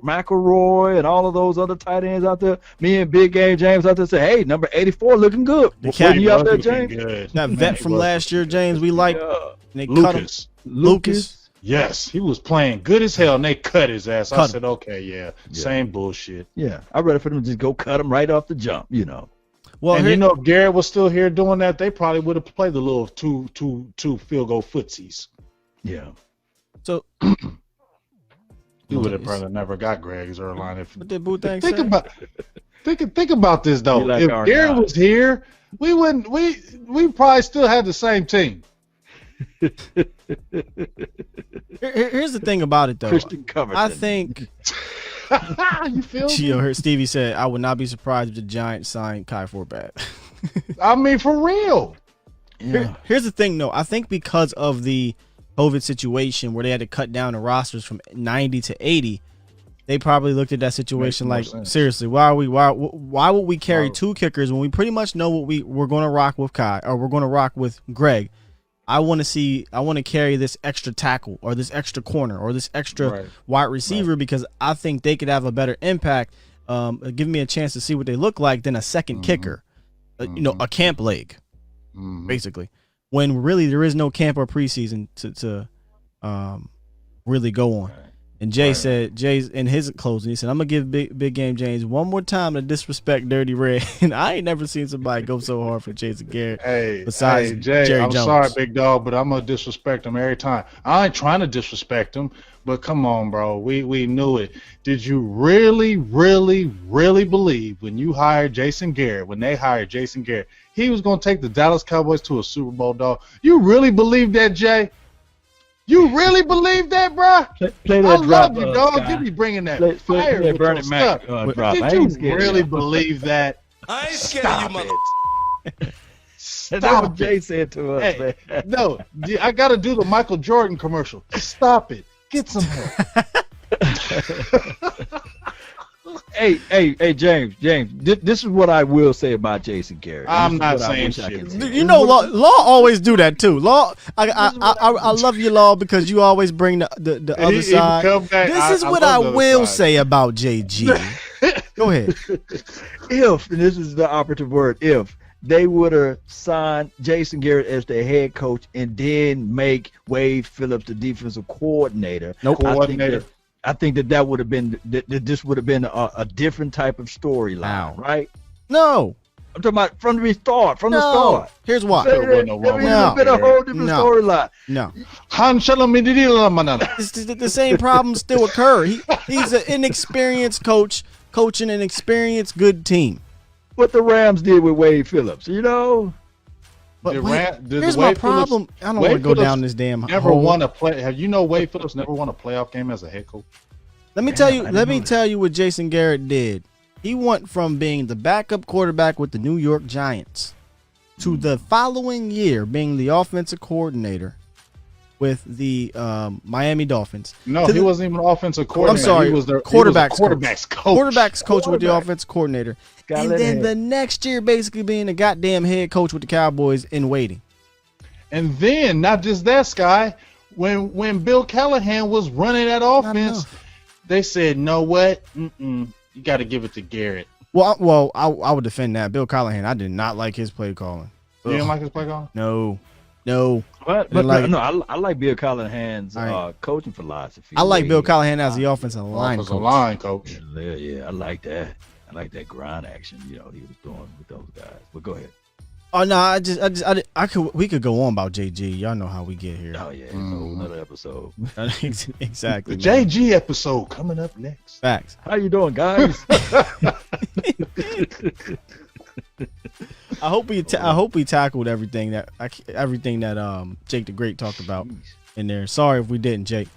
McElroy, and all of those other tight ends out there. Me and Big Game James out there say, hey, number 84 looking good. The cat you out there, looking James? good. That vet from last year, James, we like. They cut him. Lucas. Yes, he was playing good as hell, and they cut his ass. I said, okay, yeah, same bullshit. Yeah, I'd rather for them to just go cut him right off the jump, Well, and if Garrett was still here doing that, they probably would have played the little two field goal footsies. Yeah. So he would have probably never got Greg Zuerlein if. what did Bootang Think say? think about this though. Like If our Garrett guy. was here, we wouldn't. We probably still had the same team. Here's the thing about it, though. Christian Covington. I think. You feel me? Gio heard Stevie said, "I would not be surprised if the Giants signed Kai Forbat." I mean, for real. Yeah. Here's the thing, though. I think because of the COVID situation where they had to cut down the rosters from 90 to 80, they probably looked at that situation like, Makes more sense. seriously, why would we carry two kickers when we pretty much know what we're going to rock with Kai or we're going to rock with Greg? I want to carry this extra tackle or this extra corner or this extra wide receiver because I think they could have a better impact, give me a chance to see what they look like than a second kicker, a camp leg, basically. When really there is no camp or preseason to really go on. And Jay's in his closing, he said, "I'm gonna give Big Game James one more time to disrespect Dirty Red." And I ain't never seen somebody go so hard for Jason Garrett. Besides Jay, Jerry I'm Jones. sorry, big dog, but I'm gonna disrespect him every time. I ain't trying to disrespect him, but come on, bro. We knew it. Did you really, really, really believe when you hired Jason Garrett, when they hired Jason Garrett, he was gonna take the Dallas Cowboys to a Super Bowl, dog? You really believe that, Jay? You really believe that, bro? Play that I drop, love you, dog. Scott. You be bringing that Play fire that with Bernie your Mac stuff. drop. I Did ain't you scared of really you. believe that? I ain't scared Stop of you, it. That's Stop what Jay it. said to us, Hey, man. no, I got to do the Michael Jordan commercial. Stop it. Get some help. Hey, James. This is what I will say about Jason Garrett. I'm This is not what I saying wish I shit. could say. You know, Law always do that too. Law, I love you, Law, because you always bring the other He side. come back, This is what love I the other will side. say about JG. Go ahead. If, and this is the operative word, if they would have signed Jason Garrett as their head coach and then make Wade Phillips the defensive coordinator. Coordinator. I think that would have been this would have been a different type of storyline, right? No. I'm talking about from the start. From the start. Here's why. It would have been a whole different storyline. No. The same problems still occur. He's an inexperienced coach coaching an experienced good team. What the Rams did with Wade Phillips, you know? But here's my problem. I don't want to go down this damn hole. Won a play. Have you know Wade Phillips never won a playoff game as a head coach? Let me tell you what Jason Garrett did. He went from being the backup quarterback with the New York Giants to the following year being the offensive coordinator with the Miami Dolphins. No, he wasn't even an offensive coordinator. I'm sorry, he was the quarterback's coach. Quarterback's coach with the offensive coordinator. And then the next year basically being the goddamn head coach with the Cowboys in waiting. And then, not just that, Sky, when Bill Callahan was running that offense, they said, "No, what? You got to give it to Garrett." Well, I would defend that. Bill Callahan, I did not like his play calling. You didn't like his play calling? No. But I like Bill Callahan's coaching philosophy. I like Bill Callahan as the offensive line coach. Yeah, I like that. I like that grind action, he was doing with those guys. But go ahead. Oh no, we could go on about JG. Y'all know how we get here. Oh yeah, another episode. Exactly. The JG episode coming up next. Facts. How you doing, guys? I hope we tackled everything that Jake the Great talked about in there. Sorry if we didn't, Jake.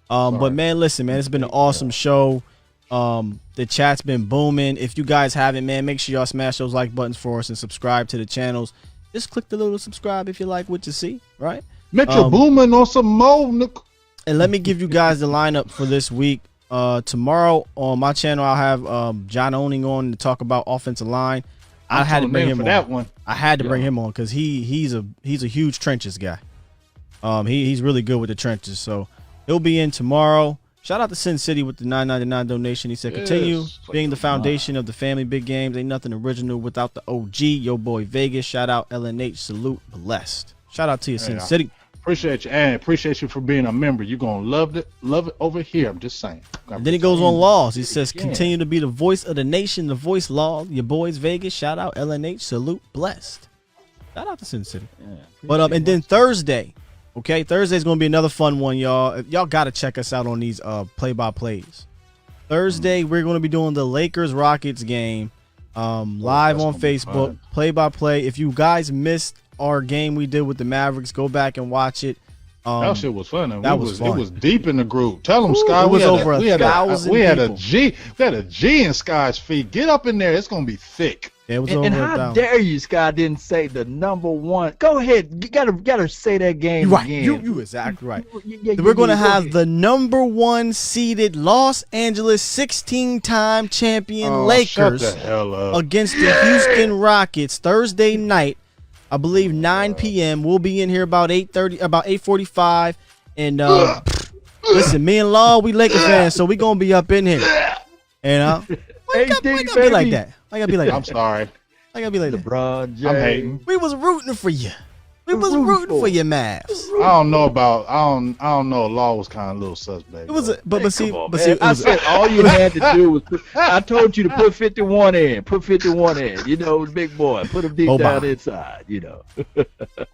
But man, listen, man, it's been an awesome show. The chat's been booming. If you guys haven't, man, make sure y'all smash those like buttons for us and subscribe to the channels. Just click the little subscribe if you like what you see, right? Metro Boomin on some more. And let me give you guys the lineup for this week. Tomorrow on my channel, I'll have John Owning on to talk about offensive line. I had to bring him on. That one. I had to bring him on because he's a huge trenches guy. He's really good with the trenches, so he'll be in tomorrow. Shout out to Sin City with the $9.99 donation. He said, continue being the foundation of the family big games. Ain't nothing original without the OG. Yo, boy, Vegas. Shout out LNH. Salute. Blessed. Shout out to you, Sin City. Appreciate you, and appreciate you for being a member. You're going to love it over here. I'm just saying. And then he goes on Laws. He says, continue to be the voice of the nation, the voice Law. Your boys, Vegas. Shout out LNH. Salute. Blessed. Shout out to Sin City. But and then Thursday's gonna be another fun one, y'all. Y'all gotta check us out on these play-by-plays. Thursday, we're gonna be doing the Lakers-Rockets game live on Facebook, play-by-play. If you guys missed our game we did with the Mavericks, go back and watch it. That shit was fun. That was fun. It was deep in the group. Tell them, Sky. It was over 1,000 We had a G in Sky's feet. Get up in there. It's gonna be thick. It was and how dare you, Sky, didn't say the number one. Go ahead. You gotta say that game again. You exactly right. We're going to have the number one seeded Los Angeles 16-time champion Lakers against the Houston Rockets Thursday night. I believe 9 p.m. We'll be in here about 8:45. And listen, me and Law, we Lakers fans, so we going to be up in here. You know? Why gotta be like that? I gotta be like that. I'm sorry. I gotta be like that. LeBron James. I'm hating. We was rooting for you. We was rooting for your Mavs. I don't know. Law was kind of a little suspect. It was, but see, I said all you had to do was. I told you to put 51 in. Put 51 in. You know, big boy. Put him deep down inside. You know.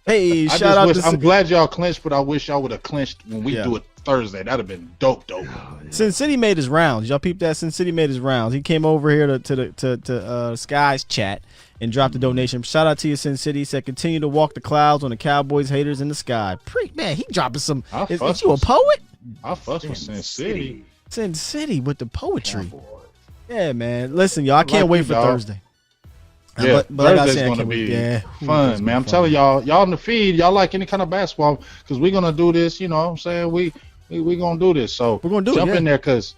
Hey, shout out to. I'm glad y'all clinched, but I wish y'all would have clinched when we do it Thursday. That'd have been dope. Sin City made his rounds. Y'all peep that? Sin City made his rounds. He came over here to Sky's chat and dropped a donation. Shout out to you, Sin City. He said, continue to walk the clouds on the Cowboys haters in the sky. Man, he dropping some. Is you a poet? I fuss with Sin City. Sin City with the poetry. Cowboys. Yeah, man. Listen, y'all, I can't wait for Thursday. Yeah, but Thursday's going to be fun, man. I'm telling y'all in the feed, y'all like any kind of basketball, because we're going to do this, you know what I'm saying? We going to do this. So we're going to jump in there because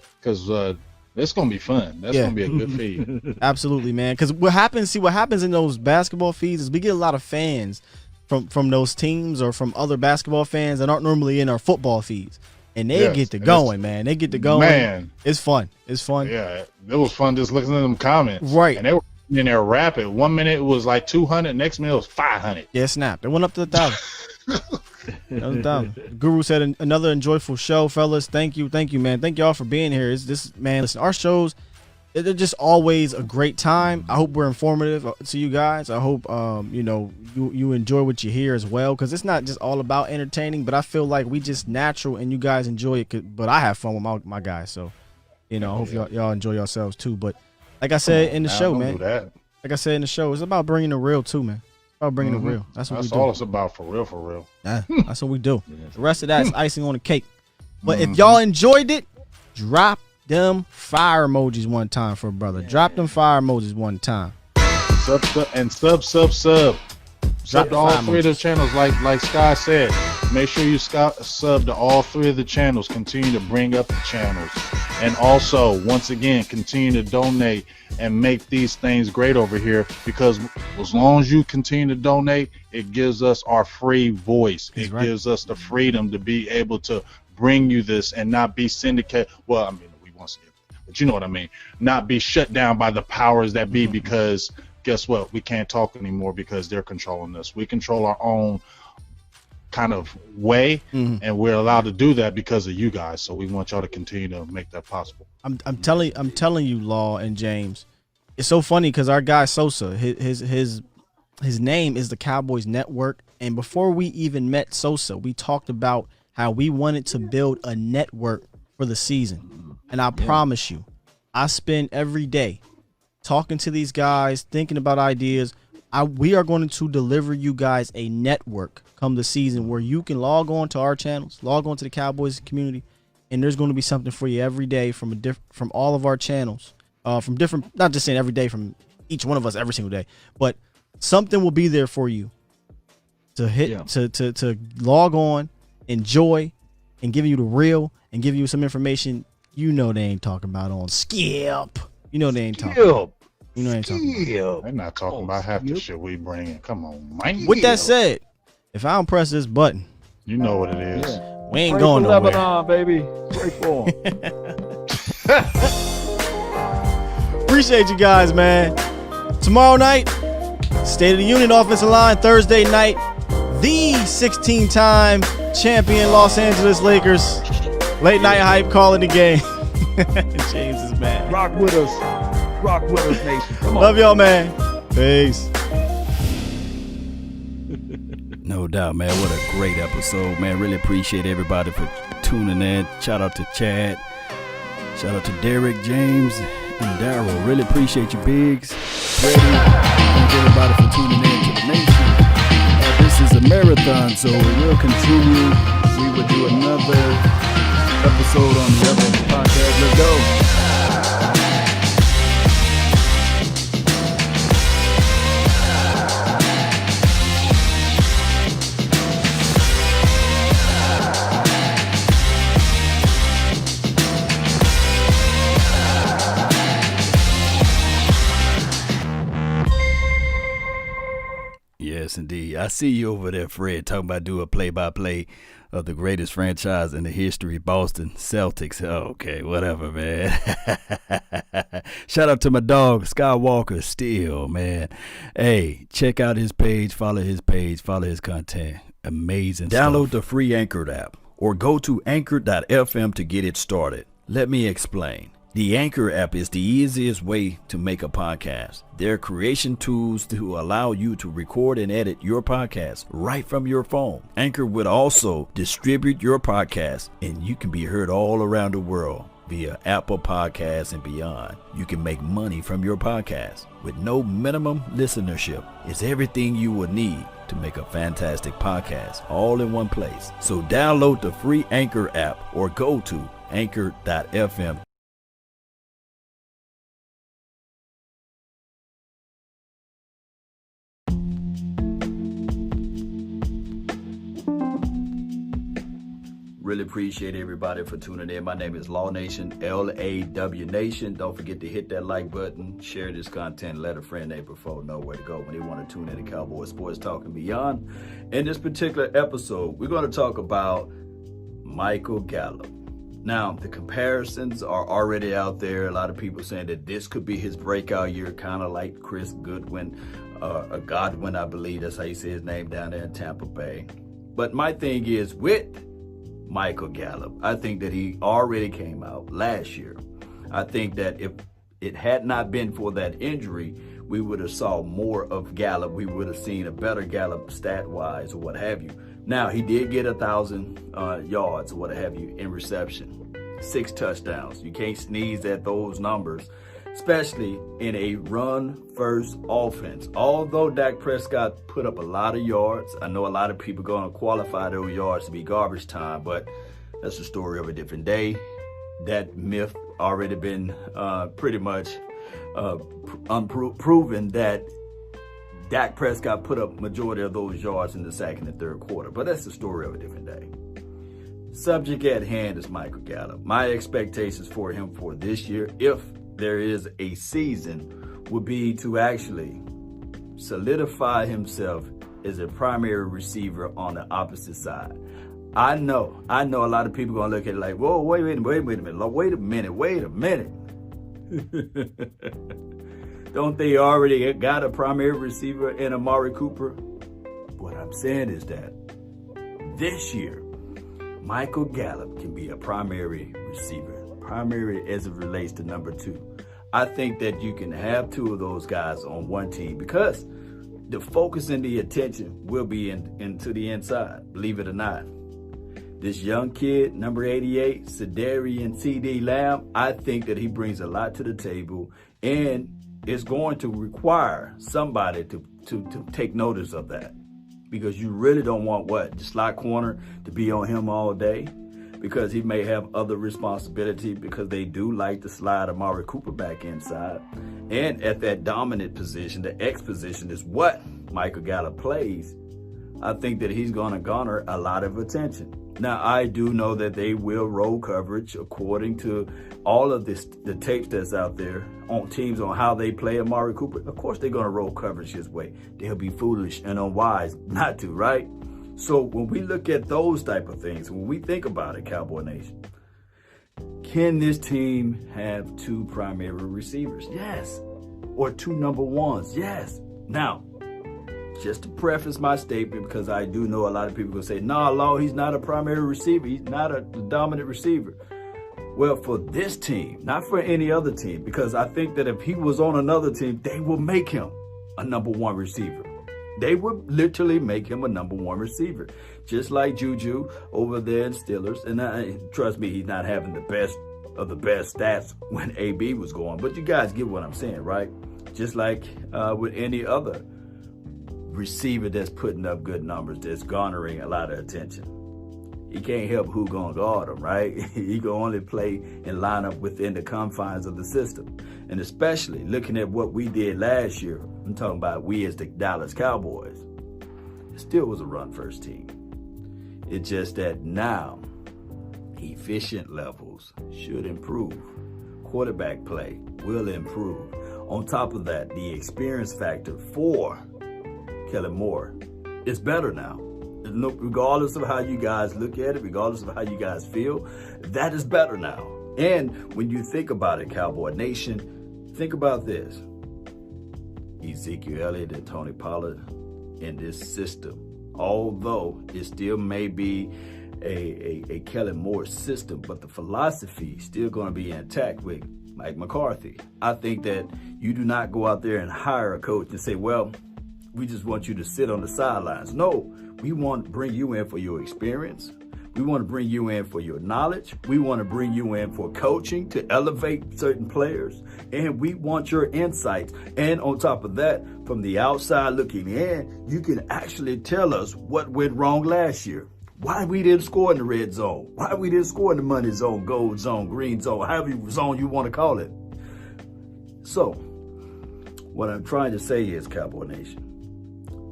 it's going to be fun. That's going to be a good feed. Absolutely, man. Because what happens in those basketball feeds is we get a lot of fans from those teams or from other basketball fans that aren't normally in our football feeds. And they get to going, man. They get to going. Man. It's fun. Yeah, it was fun just looking at them comments. Right. And they were sitting in there rapping. 1 minute it was like 200, next minute it was 500. Yeah, snap. It went up to 1,000. Guru said another enjoyable show, fellas. Thank you, man. Thank y'all for being here. Man, listen, our shows, they're just always a great time. I hope we're informative to you guys. I hope you enjoy what you hear as well, because it's not just all about entertaining, but I feel like we just natural and you guys enjoy it. But I have fun with my guys, so I hope y'all enjoy yourselves too. But like I said in the show, man, like I said in the show, it's about bringing the real too, man. About bringing the real. That's what we do. That's all it's about, for real. Yeah, that's what we do. The rest of that is icing on the cake. But if y'all enjoyed it, drop them fire emojis one time for a brother. Drop them fire emojis one time. Sub to all three of the channels, like Sky said. Make sure you sub to all three of the channels. Continue to bring up the channels, and also, once again, continue to donate and make these things great over here. Because as long as you continue to donate, it gives us our free voice. It gives us the freedom to be able to bring you this and not be syndicated. Well, I mean, we want to, but you know what I mean. Not be shut down by the powers that be, because guess what? We can't talk anymore because they're controlling us. We control our own kind of way, and we're allowed to do that because of you guys. So we want y'all to continue to make that possible. I'm telling you, Law and James, it's so funny because our guy Sosa, his name is the Cowboys Network, and before we even met Sosa, we talked about how we wanted to build a network for the season. And I promise you, I spend every day talking to these guys, thinking about ideas. We are going to deliver you guys a network come the season where you can log on to our channels, log on to the Cowboys community, and there's going to be something for you every day from all of our channels, from different, not just saying every day from each one of us every single day, but something will be there for you to hit, to log on, enjoy, and give you the real, and give you some information they ain't talking about on Skip. They ain't talking about. They're not talking about half the shit we bring in. Come on, man. With that said, if I don't press this button, you know what it is. We ain't going nowhere. Lebanon, baby. Pray for 'em. Appreciate you guys, man. Tomorrow night, State of the Union offensive line. Thursday night, the 16-time champion Los Angeles Lakers. Late night hype calling the game. James is mad. Rock with us, nation. Come on. Love y'all, man. Peace. No doubt, man. What a great episode, man. Really appreciate everybody for tuning in. Shout out to Chad. Shout out to Derek, James, and Daryl. Really appreciate you, Biggs. Freddie. Thank everybody for tuning in to the nation. This is a marathon, so we will continue. We will do another episode on the other podcast. Let's go. Yes, indeed. I see you over there, Fred, talking about do a play-by-play of the greatest franchise in the history, Boston Celtics. Okay, whatever, man. Shout out to my dog, Skywalker Steel, man. Hey, check out his page, follow his content. Amazing Download stuff. the free Anchor app or go to anchor.fm to get it started. Let me explain. The Anchor app is the easiest way to make a podcast. There are creation tools to allow you to record and edit your podcast right from your phone. Anchor would also distribute your podcast, and you can be heard all around the world via Apple Podcasts and beyond. You can make money from your podcast with no minimum listenership. It's everything you will need to make a fantastic podcast all in one place. So download the free Anchor app or go to anchor.fm. Really appreciate everybody for tuning in. My name is Law Nation, LAW Nation. Don't forget to hit that like button, share this content, let a friend, neighbor, foe know where to go when they want to tune in to Cowboy Sports Talk and beyond. In this particular episode, we're going to talk about Michael Gallup. Now, the comparisons are already out there. A lot of people saying that this could be his breakout year, kind of like Chris Godwin, I believe that's how you say his name down there in Tampa Bay. But my thing is with Michael Gallup, I think that he already came out last year. I think that if it had not been for that injury, we would have saw more of Gallup. We would have seen a better Gallup stat-wise or what have you. Now, he did get 1,000 yards or what have you in reception, 6 touchdowns. You can't sneeze at those numbers, especially in a run-first offense. Although Dak Prescott put up a lot of yards, I know a lot of people are going to qualify those yards to be garbage time, but that's a story of a different day. That myth already been pretty much unproven that Dak Prescott put up majority of those yards in the second and third quarter, but that's the story of a different day. Subject at hand is Michael Gallup. My expectations for him for this year, if there is a season, would be to actually solidify himself as a primary receiver on the opposite side. I know a lot of people gonna look at it like, whoa, wait a minute. Don't they already got a primary receiver in Amari Cooper? What I'm saying is that this year, Michael Gallup can be a primary receiver, primary as it relates to number 2. I think that you can have 2 of those guys on one team because the focus and the attention will be into the inside, believe it or not. This young kid, number 88, Sedarian C.D. Lamb, I think that he brings a lot to the table, and it's going to require somebody to take notice of that, because you really don't want the slot corner to be on him all day, because he may have other responsibility, because they do like to slide Amari Cooper back inside. And at that dominant position, the X position is what Michael Gallup plays. I think that he's going to garner a lot of attention. Now, I do know that they will roll coverage according to all of the tapes that's out there on teams on how they play Amari Cooper. Of course, they're going to roll coverage his way. They'll be foolish and unwise not to, right? So when we look at those type of things, when we think about it, Cowboy Nation, can this team have 2 primary receivers? Yes. Or 2 number 1s? Yes. Now, just to preface my statement, because I do know a lot of people will say, nah, Law, he's not a primary receiver. He's not a dominant receiver. Well, for this team, not for any other team, because I think that if he was on another team, they will make him a number 1 receiver. They would literally make him a number 1 receiver, just like Juju over there in Steelers. And trust me, he's not having the best of the best stats when AB was going. But you guys get what I'm saying, right? Just like with any other receiver that's putting up good numbers, that's garnering a lot of attention. He can't help who gonna guard him, right? He can only play and line up within the confines of the system. And especially looking at what we did last year, I'm talking about we as the Dallas Cowboys, it still was a run-first team. It's just that now efficient levels should improve. Quarterback play will improve. On top of that, the experience factor for Kellen Moore is better now. Regardless of how you guys look at it, regardless of how you guys feel, that is better now. And when you think about it, Cowboy Nation, think about this. Ezekiel Elliott and Tony Pollard in this system, although it still may be a Kellen Moore system, but the philosophy is still going to be intact with Mike McCarthy. I think that you do not go out there and hire a coach and say, well, we just want you to sit on the sidelines. No, we want to bring you in for your experience. We want to bring you in for your knowledge. We want to bring you in for coaching to elevate certain players. And we want your insights. And on top of that, from the outside looking in, you can actually tell us what went wrong last year. Why we didn't score in the red zone. Why we didn't score in the money zone, gold zone, green zone, however zone you want to call it. So, what I'm trying to say is, Cowboy Nation,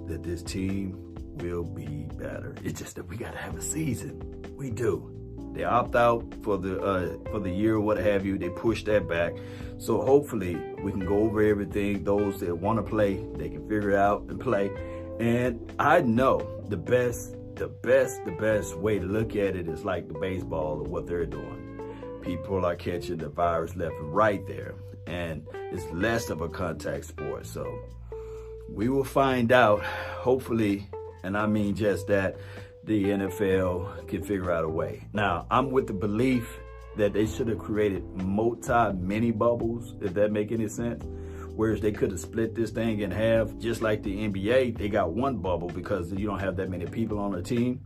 that this team will be better. It's just that we got to have a season. We do. They opt out for the year or what have you. They push that back. So hopefully we can go over everything. Those that want to play, they can figure it out and play. And I know the best way to look at it is like the baseball or what they're doing. People are catching the virus left and right there, and it's less of a contact sport. So we will find out, hopefully, and I mean just that, the NFL can figure out a way. Now, I'm with the belief that they should have created mini bubbles, if that make any sense. Whereas they could have split this thing in half, just like the NBA. They got one bubble because you don't have that many people on the team.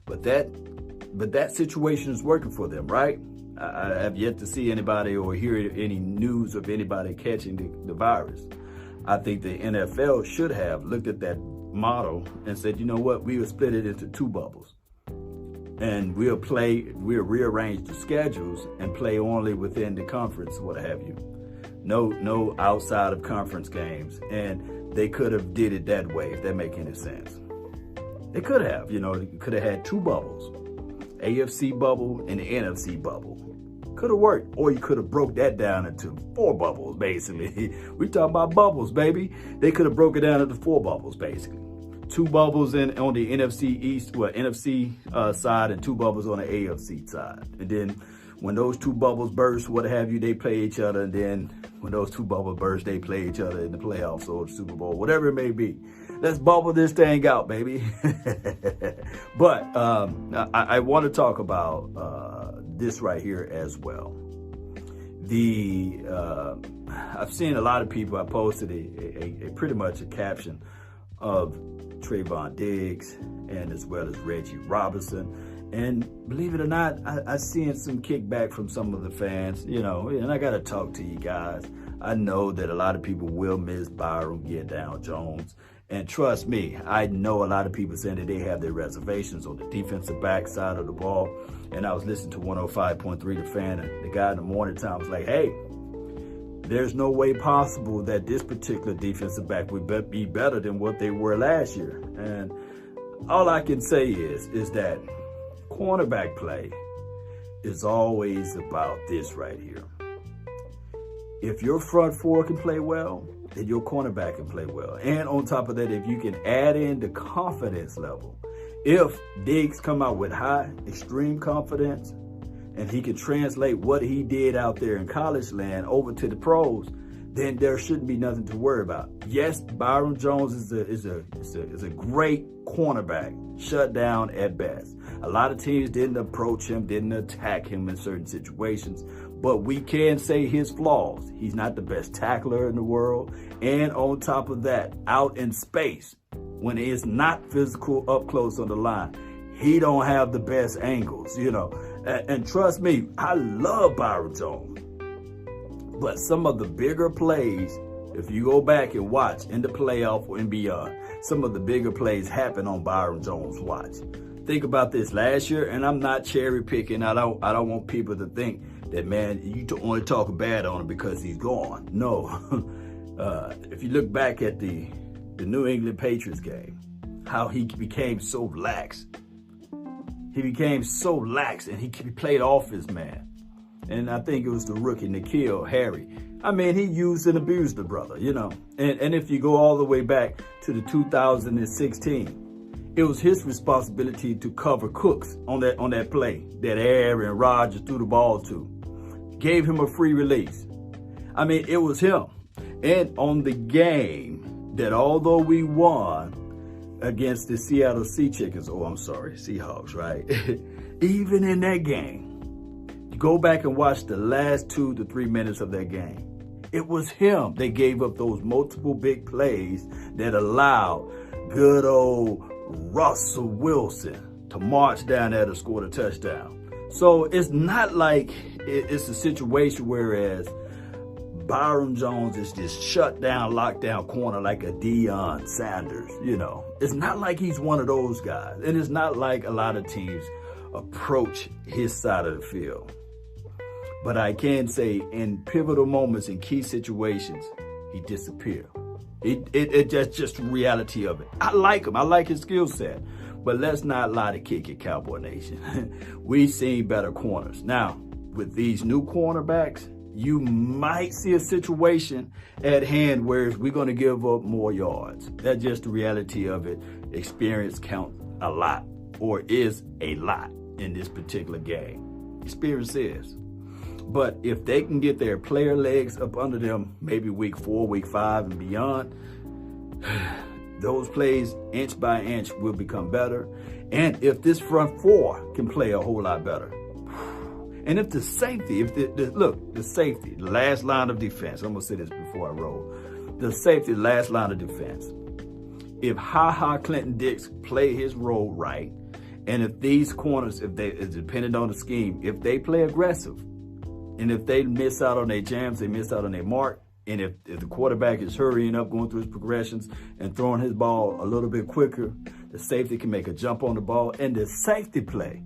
But that situation is working for them, right? I have yet to see anybody or hear any news of anybody catching the virus. I think the NFL should have looked at that model and said, you know what, we will split it into 2 bubbles. And we'll rearrange the schedules and play only within the conference, what have you. No outside of conference games. And they could have did it that way, if that make any sense. They could have, they could have had 2 bubbles. AFC bubble and the NFC bubble. Could have worked. Or you could have broke that down into 4 bubbles, basically. We talking about bubbles, baby. They could have broke it down into 4 bubbles, basically. 2 bubbles on the NFC East, NFC side, and 2 bubbles on the AFC side. And then when those 2 bubbles burst, what have you, they play each other. And then when those 2 bubbles burst, they play each other in the playoffs or the Super Bowl, whatever it may be. Let's bubble this thing out, baby. But I want to talk about this right here as well. I've seen a lot of people. I posted a pretty much a caption of Trayvon Diggs and as well as Reggie Robinson. And believe it or not, I seen some kickback from some of the fans, and I got to talk to you guys. I know that a lot of people will miss Byron Get Down Jones. And trust me, I know a lot of people saying that they have their reservations on the defensive back side of the ball. And I was listening to 105.3 The Fan, and the guy in the morning time was like, hey, there's no way possible that this particular defensive back would be better than what they were last year. And all I can say is that cornerback play is always about this right here. If your front 4 can play well, then your cornerback can play well. And on top of that, if you can add in the confidence level, if Diggs come out with high, extreme confidence, and he can translate what he did out there in college land over to the pros, then there shouldn't be nothing to worry about. Yes, Byron Jones is a great cornerback, shut down at best. A lot of teams didn't approach him, didn't attack him in certain situations, but we can say his flaws. He's not the best tackler in the world, and on top of that, out in space, when it's not physical up close on the line, he don't have the best angles, And trust me, I love Byron Jones. But some of the bigger plays, if you go back and watch in the playoff and beyond, some of the bigger plays happen on Byron Jones' watch. Think about this last year, and I'm not cherry picking. I don't want people to think that, man, you only talk bad on him because he's gone. No. If you look back at the New England Patriots game, how he became so lax. He became so lax, and he played off his man. And I think it was the rookie, N'Keal Harry. I mean, he used and abused the brother, And if you go all the way back to the 2016, it was his responsibility to cover Cooks on that play that Aaron Rodgers threw the ball to. Gave him a free release. I mean, it was him. And on the game that although we won against the Seattle Seahawks, right? Even in that game, go back and watch the last 2 to 3 minutes of that game. It was him that gave up those multiple big plays that allowed good old Russell Wilson to march down there to score the touchdown. So it's not like it's a situation whereas Byron Jones is this shut down, locked down corner like a Deion Sanders, It's not like he's one of those guys. And it's not like a lot of teams approach his side of the field. But I can say in pivotal moments, in key situations, he disappeared. It's just the reality of it. I like him. I like his skill set. But let's not lie to kick it, Cowboy Nation. We've seen better corners. Now, with these new cornerbacks, you might see a situation at hand where we're going to give up more yards. That's just the reality of it. Experience counts a lot, or is a lot in this particular game. Experience is. But if they can get their player legs up under them, maybe week 4, week 5, and beyond, those plays inch by inch will become better. And if this front four can play a whole lot better, and if the safety, the safety, the last line of defense, I'm gonna say this before I roll, the safety, the last line of defense, if Clinton Dix play his role right, and if these corners, if they, it's dependent on the scheme, if they play aggressive, and if they miss out on their jams, they miss out on their mark, and if the quarterback is hurrying up, going through his progressions and throwing his ball a little bit quicker, the safety can make a jump on the ball, and the safety play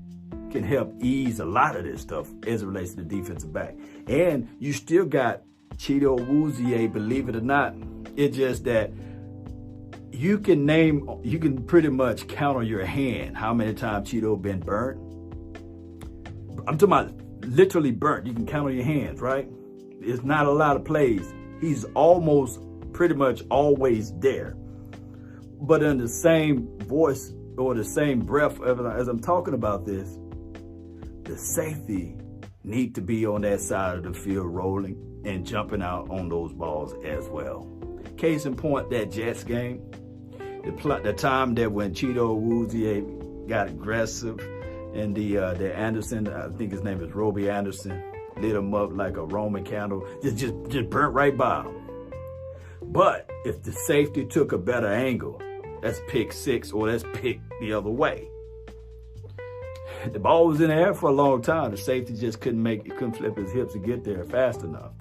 can help ease a lot of this stuff as it relates to the defensive back. And you still got Chido Awuzie, believe it or not. It's just that you can pretty much count on your hand how many times Chido been burnt. I'm talking about literally burnt. You can count on your hands, right? It's not a lot of plays. He's almost pretty much always there. But in the same voice or the same breath as I'm talking about this, the safety need to be on that side of the field rolling and jumping out on those balls as well. Case in point, that Jets game, the time that when Chido Awuzie got aggressive and the Anderson, I think his name is Roby Anderson, lit him up like a Roman candle, just burnt right by him. But if the safety took a better angle, that's pick 6 or that's pick the other way. The ball was in the air for a long time. The safety just couldn't flip his hips to get there fast enough.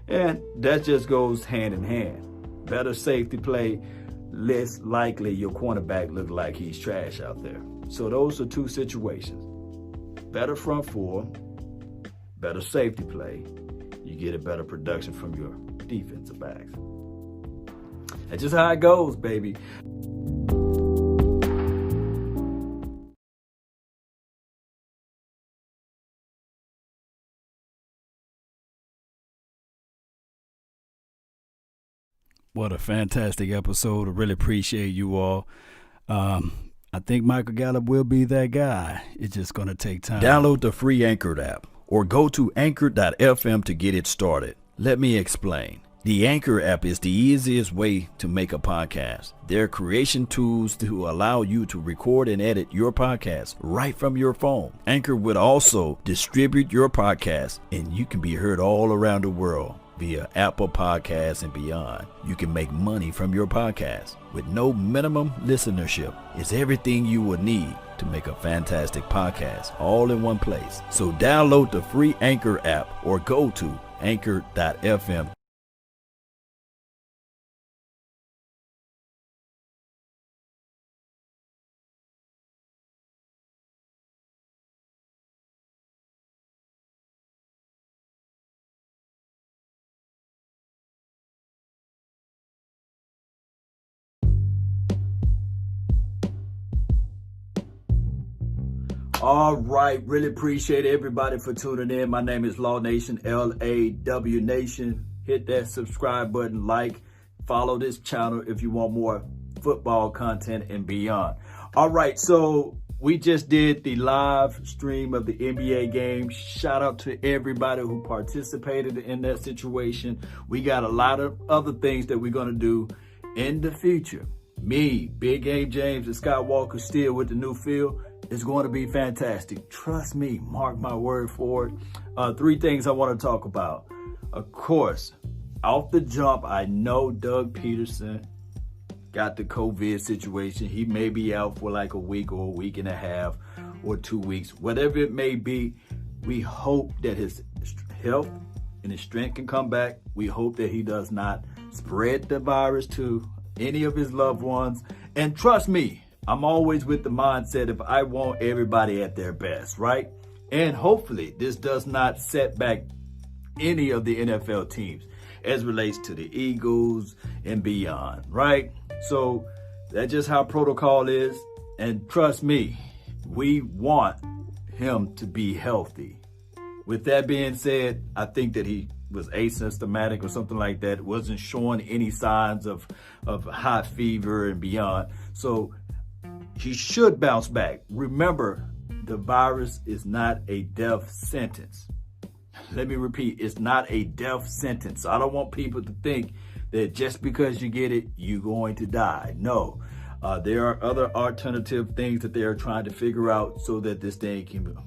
And that just goes hand in hand. Better safety play, less likely your cornerback look like he's trash out there. So those are two situations. Better front four, better safety play. You get a better production from your defensive backs. That's just how it goes, baby. What a fantastic episode. I really appreciate you all. I think Michael Gallup will be that guy. It's just going to take time. Download the free Anchor app or go to anchor.fm to get it started. Let me explain. The Anchor app is the easiest way to make a podcast. There are creation tools to allow you to record and edit your podcast right from your phone. Anchor would also distribute your podcast, and you can be heard all around the world via Apple Podcasts and beyond. You can make money from your podcast with no minimum listenership. It's everything you will need to make a fantastic podcast all in one place. So download the free Anchor app or go to anchor.fm. All right, really appreciate everybody for tuning in. My name is Law Nation, LAW Nation. Hit that subscribe button, like, follow this channel if you want more football content and beyond. All right, so we just did the live stream of the NBA game. Shout out to everybody who participated in that situation. We got a lot of other things that we're going to do in the future. Me, Big Game James, and Scott Walker still with the new field. It's going to be fantastic. Trust me, mark my word for it. 3 things I want to talk about. Of course, off the jump, I know Doug Peterson got the COVID situation. He may be out for like a week or a week and a half or 2 weeks, whatever it may be. We hope that his health and his strength can come back. We hope that he does not spread the virus to any of his loved ones. And trust me, I'm always with the mindset of I want everybody at their best, right? And hopefully this does not set back any of the NFL teams as relates to the Eagles and beyond, right? So that's just how protocol is. And trust me, we want him to be healthy. With that being said, I think that he was asymptomatic or something like that. Wasn't showing any signs of high fever and beyond. So he should bounce back. Remember, the virus is not a death sentence. let me repeat, it's not a death sentence. I don't want people to think that just because you get it, you're going to die. No, there are other alternative things that they are trying to figure out so that this thing can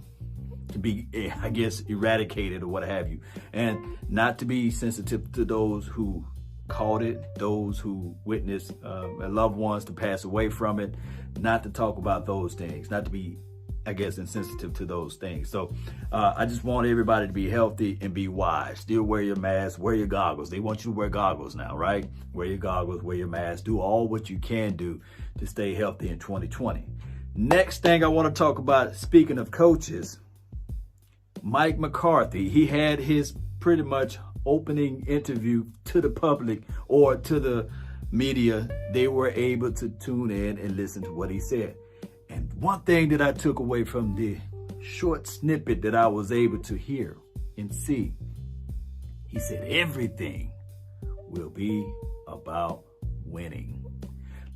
be, I guess, eradicated or what have you. And not to be sensitive to those who caught it, those who witnessed loved ones to pass away from it, not to talk about those things, not to be, I guess, insensitive to those things. So I just want everybody to be healthy and be wise. Still wear your mask, wear your goggles. They want you to wear goggles now, right? Wear your goggles, wear your mask, do all what you can do to stay healthy in 2020. Next thing I want to talk about, speaking of coaches, Mike McCarthy, he had his pretty much opening interview to the public or to the media. They were able to tune in and listen to what he said. And one thing that I took away from the short snippet that I was able to hear and see, he said everything will be about winning.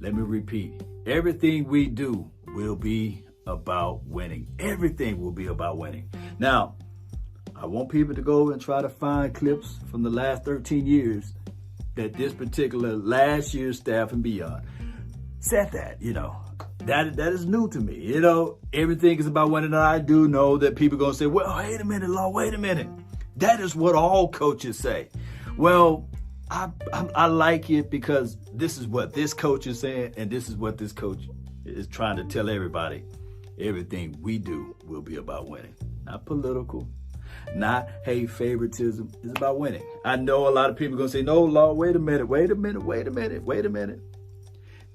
Let me repeat, everything we do will be about winning. Everything will be about winning. Now, I want people to go and try to find clips from the last 13 years that this particular last year's staff and beyond said that, that is new to me. Everything is about winning. And I do know that people are going to say, well, wait a minute, Law, wait a minute. That is what all coaches say. Well, I like it because this is what this coach is saying, and this is what this coach is trying to tell everybody. Everything we do will be about winning. Not political, not, hey, favoritism. It's about winning. I know a lot of people are going to say, no, Law, wait a minute.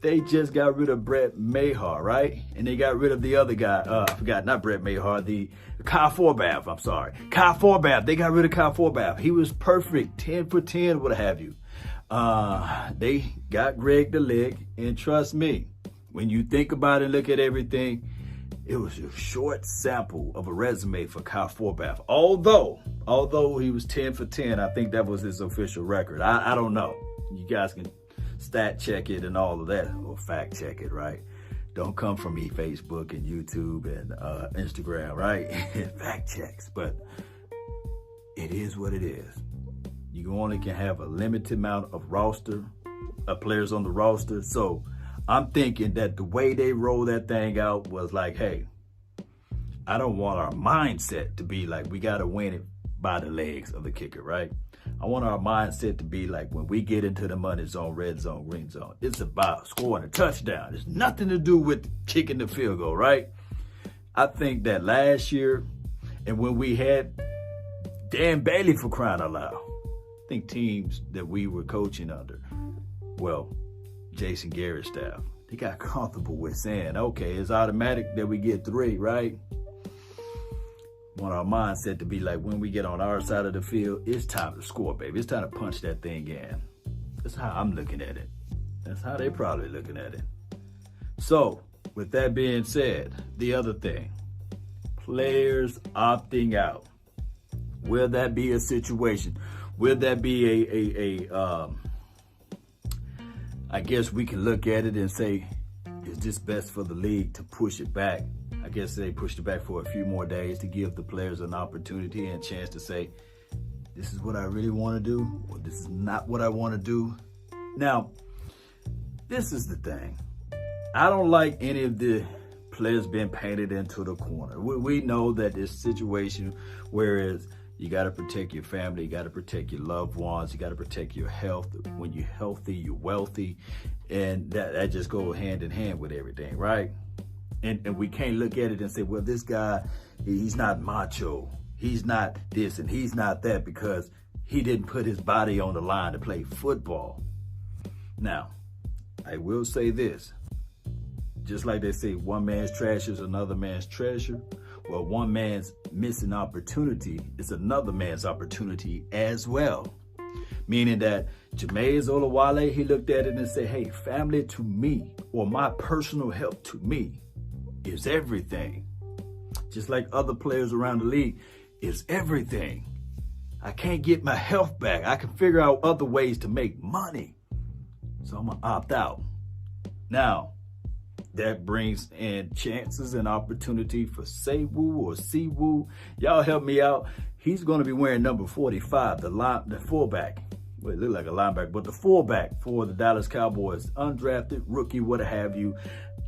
They just got rid of Brett Mahar, right? And they got rid of the other guy. I forgot, not Brett Mahar, the Kyle Forbath. I'm sorry. Kyle Forbath. They got rid of Kyle Forbath. He was perfect, 10 for 10, what have you. They got Greg the Leg. And trust me, when you think about it and look at everything, it was a short sample of a resume for Kyle Forbath. Although he was 10 for 10, I think that was his official record. I don't know. You guys can stat check it and all of that, or fact check it, right? Don't come from me, Facebook and YouTube and Instagram, right? Fact checks, but it is what it is. You only can have a limited amount of players on the roster. So I'm thinking that the way they roll that thing out was like, hey, I don't want our mindset to be like we got to win it by the legs of the kicker, right? I want our mindset to be like when we get into the money zone, red zone, green zone, it's about scoring a touchdown. It's nothing to do with kicking the field goal, right? I think that last year, and when we had Dan Bailey, for crying out loud, I think teams that we were coaching under, well, Jason Garrett's staff, they got comfortable with saying, okay, it's automatic that we get 3, right? Want our mindset to be like when we get on our side of the field, it's time to score, baby. It's time to punch that thing in. That's how I'm looking at it. That's how they're probably looking at it. So, with that being said, the other thing, players opting out. Will that be a situation? Will that be I guess we can look at it and say, is this best for the league to push it back? I guess they pushed it back for a few more days to give the players an opportunity and a chance to say, this is what I really want to do, or this is not what I want to do. Now, this is the thing. I don't like any of the players being painted into the corner. We know that this situation, whereas you got to protect your family, you got to protect your loved ones, you got to protect your health. When you're healthy, you're wealthy, and that just goes hand in hand with everything, right? And we can't look at it and say, well, this guy, he's not macho. He's not this and he's not that because he didn't put his body on the line to play football. Now, I will say this. Just like they say, one man's trash is another man's treasure. Well, one man's missing opportunity is another man's opportunity as well. Meaning that Jameis Olawale, he looked at it and said, hey, family to me, or my personal health to me, is everything. Just like other players around the league, is everything. I can't get my health back. I can figure out other ways to make money. So I'm going to opt out. Now, That brings in chances and opportunity for Say-Woo or Si-Woo. Y'all help me out. He's going to be wearing number 45, the fullback. Well, it looked like a linebacker, but the fullback for the Dallas Cowboys. Undrafted, rookie, what have you.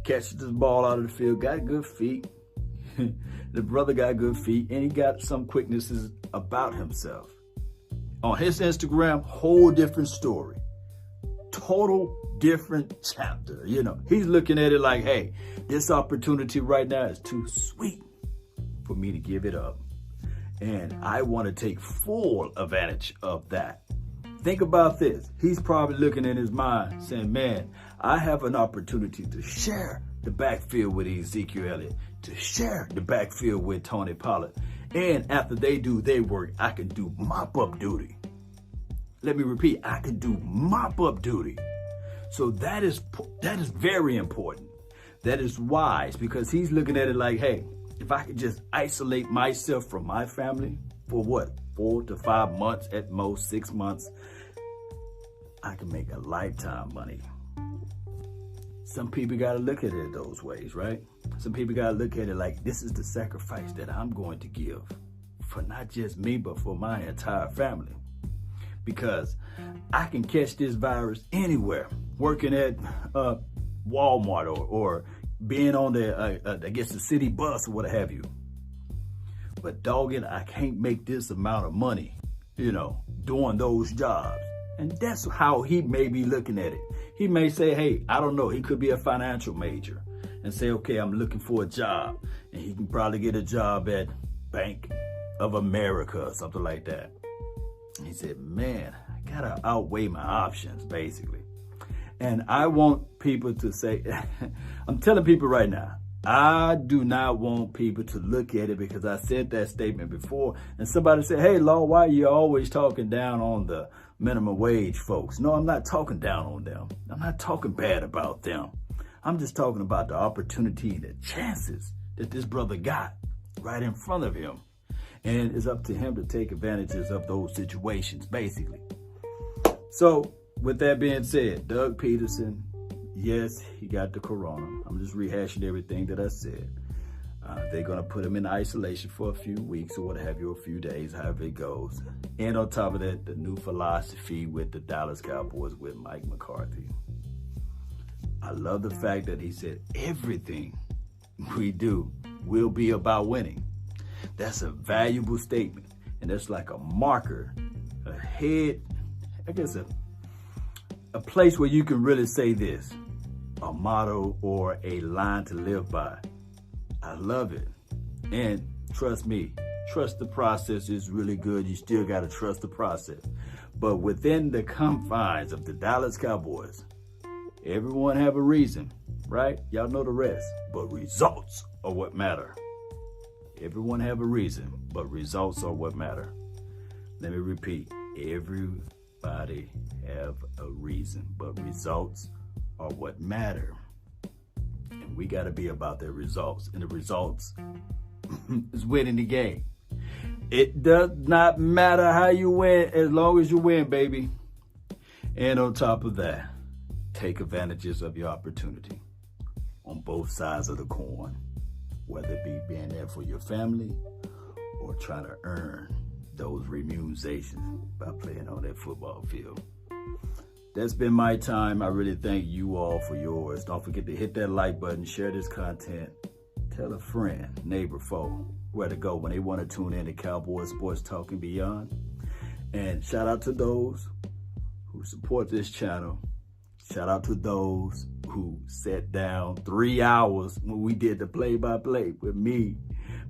Catches the ball out of the field, got good feet. The brother got good feet, and he got some quicknesses about himself. On his Instagram, whole different story. Total different chapter. You know, he's looking at it like, hey, this opportunity right now is too sweet for me to give it up. And I want to take full advantage of that. Think about this. He's probably looking in his mind saying, man, I have an opportunity to share the backfield with Ezekiel Elliott, to share the backfield with Tony Pollard. And after they do their work, I can do mop-up duty. Let me repeat, I can do mop-up duty. So that is very important. That is wise, because he's looking at it like, hey, if I could just isolate myself from my family for what, 4 to 5 months, at most 6 months, I can make a lifetime money. Some people got to look at it those ways, right? Some people got to look at it like, this is the sacrifice that I'm going to give for not just me, but for my entire family. Because I can catch this virus anywhere, working at Walmart or being on the city bus or what have you. But doggone, I can't make this amount of money, doing those jobs. And that's how he may be looking at it. He may say, hey, I don't know. He could be a financial major and say, okay, I'm looking for a job. And he can probably get a job at Bank of America or something like that. And he said, man, I got to outweigh my options, basically. And I want people to say, I'm telling people right now, I do not want people to look at it, because I said that statement before. And somebody said, hey, Law, why are you always talking down on the minimum wage folks? No, I'm not talking down on them. I'm not talking bad about them. I'm just talking about the opportunity and the chances that this brother got right in front of him. And it's up to him to take advantages of those situations, basically. So with that being said, Doug Peterson, yes, he got the corona. I'm just rehashing everything that I said. They're going to put him in isolation for a few weeks or what have you, a few days, however it goes. And on top of that, the new philosophy with the Dallas Cowboys with Mike McCarthy. I love the fact that he said everything we do will be about winning. That's a valuable statement. And that's like a marker, a head, I guess a place where you can really say this, a motto or a line to live by. I love it. And trust me, trust the process is really good. You still got to trust the process. But within the confines of the Dallas Cowboys, everyone have a reason, right? Y'all know the rest. But results are what matter. Everyone have a reason, but results are what matter. Let me repeat. Everybody have a reason, but results are what matter. And we got to be about the results. And the results is winning the game. It does not matter how you win, as long as you win, baby. And on top of that, take advantages of your opportunity on both sides of the coin, whether it be being there for your family or trying to earn those remunerations by playing on that football field. That's been my time. I really thank you all for yours. Don't forget to hit that like button, share this content, tell a friend, neighbor, foe where to go when they want to tune in to Cowboy Sports Talk and beyond. And shout out to those who support this channel. Shout out to those who sat down 3 hours when we did the play-by-play with me,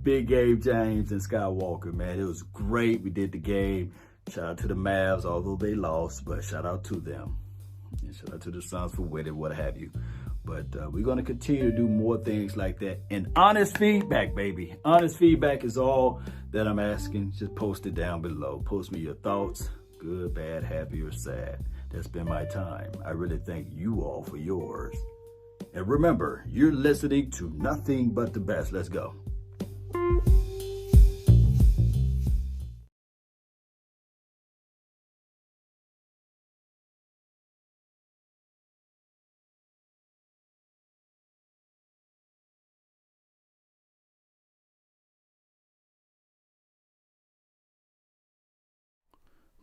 Big Gabe James, and Skywalker, man. It was great. We did the game. Shout out to the Mavs, although they lost, but shout out to them. And shout out to the Suns for winning, what have you. But we're going to continue to do more things like that. And honest feedback, baby. Honest feedback is all that I'm asking. Just post it down below. Post me your thoughts, good, bad, happy, or sad. That's been my time. I really thank you all for yours. And remember, you're listening to nothing but the best. Let's go.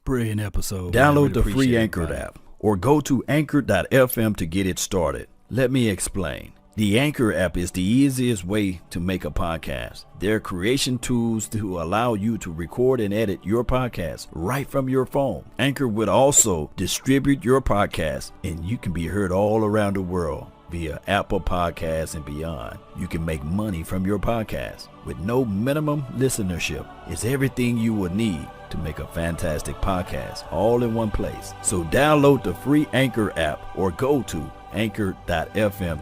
Brilliant episode. Download the Really free appreciate Anchor it, app or go to anchor.fm to get it started. Let me explain. The Anchor app is the easiest way to make a podcast. There are creation tools to allow you to record and edit your podcast right from your phone. Anchor would also distribute your podcast, and you can be heard all around the world via Apple Podcasts and beyond. You can make money from your podcast with no minimum listenership. It's everything you will need to make a fantastic podcast all in one place. So download the free Anchor app or go to anchor.fm.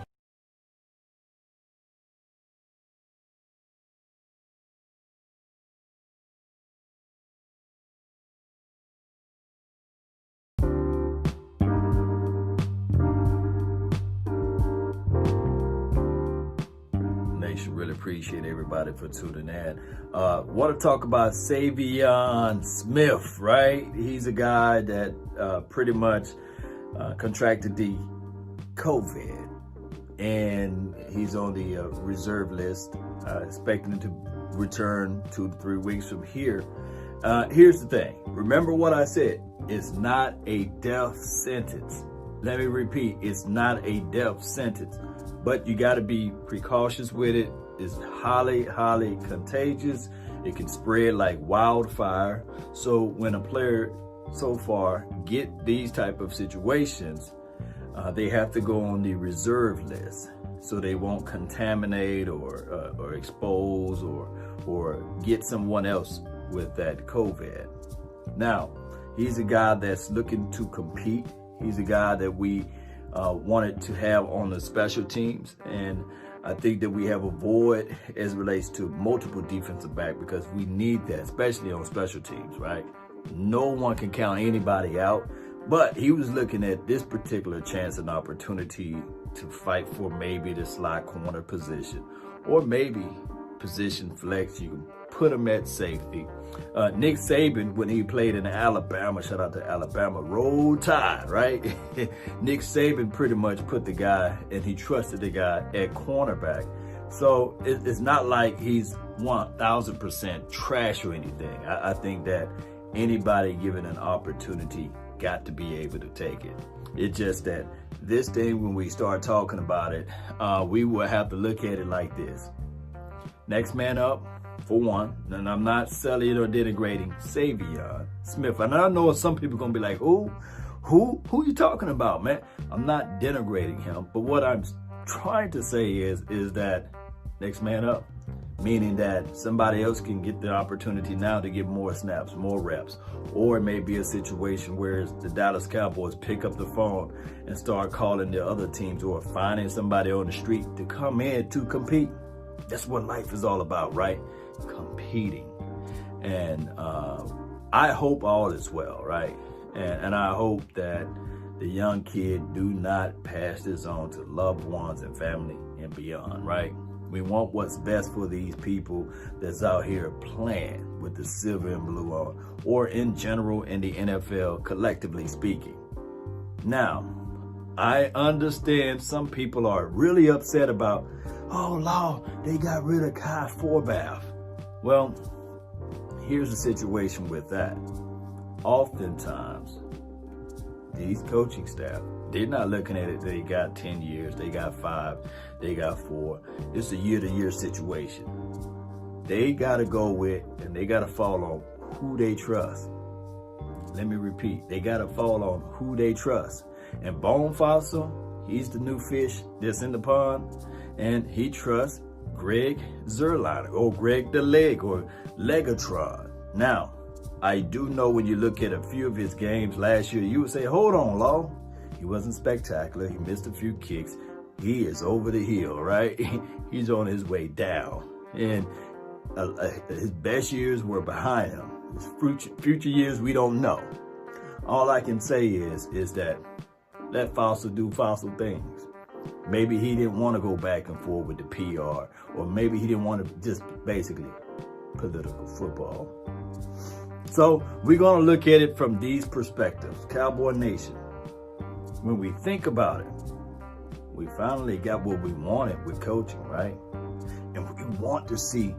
Nation, really appreciate everybody for tuning in. Want to talk about Savion Smith, right? He's a guy that pretty much contracted the COVID, and he's on the reserve list, expecting him to return 2 to 3 weeks from here. Here's the thing. Remember what I said. It's not a death sentence. Let me repeat. It's not a death sentence. But you got to be precautious with it. It's highly, highly contagious. It can spread like wildfire. So when a player so far get these type of situations, they have to go on the reserve list so they won't contaminate or expose or get someone else with that COVID. Now, he's a guy that's looking to compete. He's a guy that we wanted to have on the special teams, and I think that we have a void as it relates to multiple defensive back because we need that, especially on special teams, right? No one can count anybody out, but he was looking at this particular chance and opportunity to fight for maybe the slot corner position or maybe position flex. You can put him at safety. Nick Saban, when he played in Alabama, shout out to Alabama, Roll Tide, right? Nick Saban pretty much put the guy, and he trusted the guy at cornerback. So it's not like he's 1,000% trash or anything. I think that anybody given an opportunity got to be able to take it. It's just that this thing, when we start talking about it, we will have to look at it like this. Next man up, for one, and I'm not selling or denigrating Savion Smith. And I know some people are going to be like, who you talking about, man? I'm not denigrating him. But what I'm trying to say is that next man up, meaning that somebody else can get the opportunity now to get more snaps, more reps. Or it may be a situation where the Dallas Cowboys pick up the phone and start calling the other teams or finding somebody on the street to come in to compete. That's what life is all about, right? Competing. And I hope all is well, right? And I hope that the young kid do not pass this on to loved ones and family and beyond, right? We want what's best for these people that's out here playing with the silver and blue on, or in general in the NFL, collectively speaking. Now, I understand some people are really upset about, oh, Lord, they got rid of Kai Forbath. Well, here's the situation with that. Oftentimes, these coaching staff, they're not looking at it, they got 10 years, they got 5, they got 4. It's a year-to-year situation. They got to go with, and they got to fall on who they trust. Let me repeat, they got to fall on who they trust. And Bone Fossil, he's the new fish that's in the pond, and he trusts Greg Zuerlein or Greg the Leg or Legatron. Now, I do know when you look at a few of his games last year, you would say, hold on, Law. He wasn't spectacular. He missed a few kicks. He is over the hill, right? He's on his way down. And his best years were behind him. His future years, we don't know. All I can say is that let Fossil do Fossil things. Maybe he didn't want to go back and forth with the PR, or maybe he didn't want to just basically political football. So we're going to look at it from these perspectives. Cowboy Nation, when we think about it, we finally got what we wanted with coaching, right? And we want to see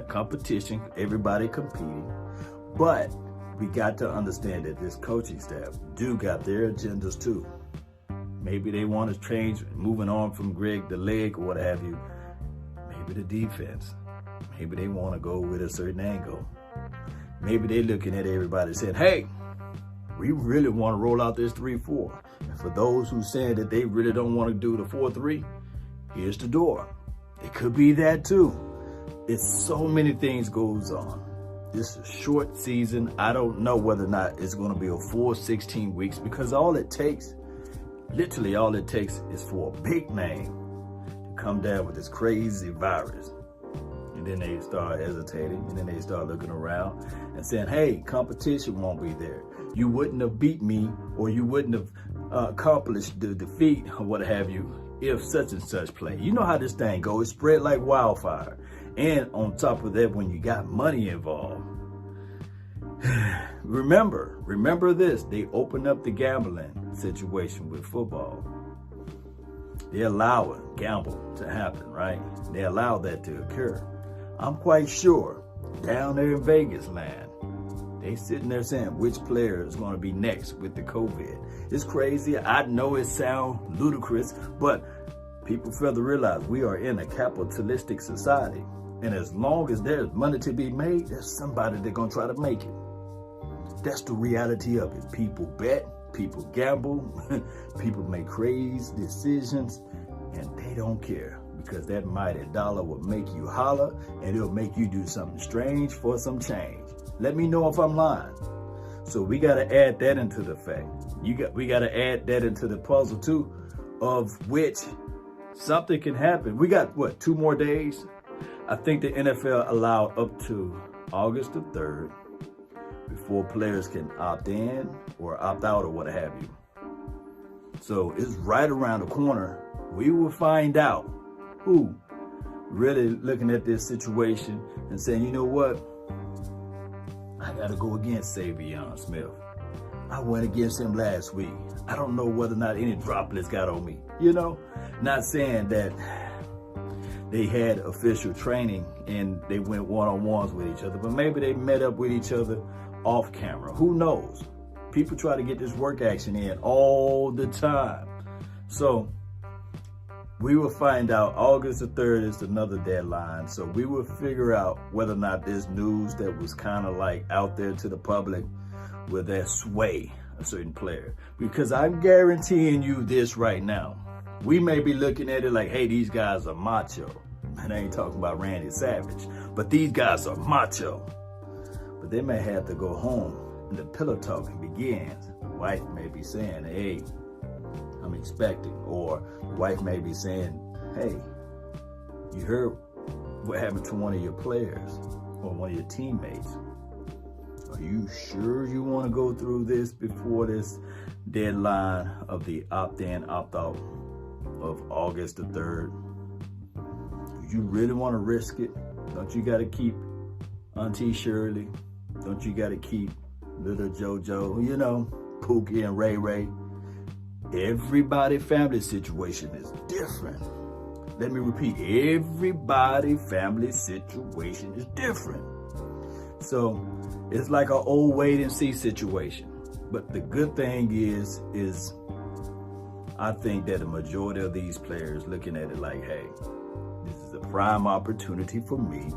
competition, everybody competing. But we got to understand that this coaching staff do got their agendas too. Maybe they want to change, moving on from Greg the leg or what have you. Maybe the defense. Maybe they want to go with a certain angle. Maybe they're looking at everybody saying, hey, we really want to roll out this 3-4. And for those who said that they really don't want to do the 4-3, here's the door. It could be that too. It's so many things goes on. This is a short season. I don't know whether or not it's going to be a full 16 weeks because literally all it takes is for a big name to come down with this crazy virus. And then they start hesitating, and then they start looking around and saying, hey, competition won't be there. You wouldn't have beat me, or you wouldn't have accomplished the defeat or what have you if such and such play. You know how this thing goes. It spread like wildfire. And on top of that, when you got money involved, remember this, they opened up the gambling situation with football. They allow a gamble to happen, right? They allow that to occur. I'm quite sure down there in Vegas land, they sitting there saying which player is going to be next with the COVID. It's crazy. I know it sounds ludicrous, but people fail to realize we are in a capitalistic society. And as long as there's money to be made, there's somebody that's going to try to make it. That's the reality of it. People bet, people gamble, people make crazy decisions, and they don't care because that mighty dollar will make you holler and it'll make you do something strange for some change. Let me know if I'm lying. So we got to add that into the fact. We got to add that into the puzzle too, of which something can happen. We got, 2 more days? I think the NFL allowed up to August the 3rd before players can opt in or opt out or what have you. So it's right around the corner. We will find out who really looking at this situation and saying, you know what? I got to go against Savion Smith. I went against him last week. I don't know whether or not any droplets got on me. Not saying that they had official training and they went one-on-ones with each other, but maybe they met up with each other off camera. Who knows? People try to get this work action in all the time. So we will find out. August the 3rd is another deadline. So we will figure out whether or not this news that was kind of like out there to the public will that sway a certain player. Because I'm guaranteeing you this right now. We may be looking at it like, hey, these guys are macho. And I ain't talking about Randy Savage. But these guys are macho. But they may have to go home and the pillow talking begins. The wife may be saying, hey, I'm expecting. Or the wife may be saying, hey, you heard what happened to one of your players or one of your teammates. Are you sure you want to go through this before this deadline of the opt-in, opt-out of August the 3rd? Do you really want to risk it? Don't you got to keep Auntie Shirley? Don't you got to keep little JoJo, Pookie and Ray Ray? Everybody's family situation is different. Let me repeat, everybody's family situation is different. So it's like an old wait and see situation. But the good thing is I think that the majority of these players looking at it like, hey, this is a prime opportunity for me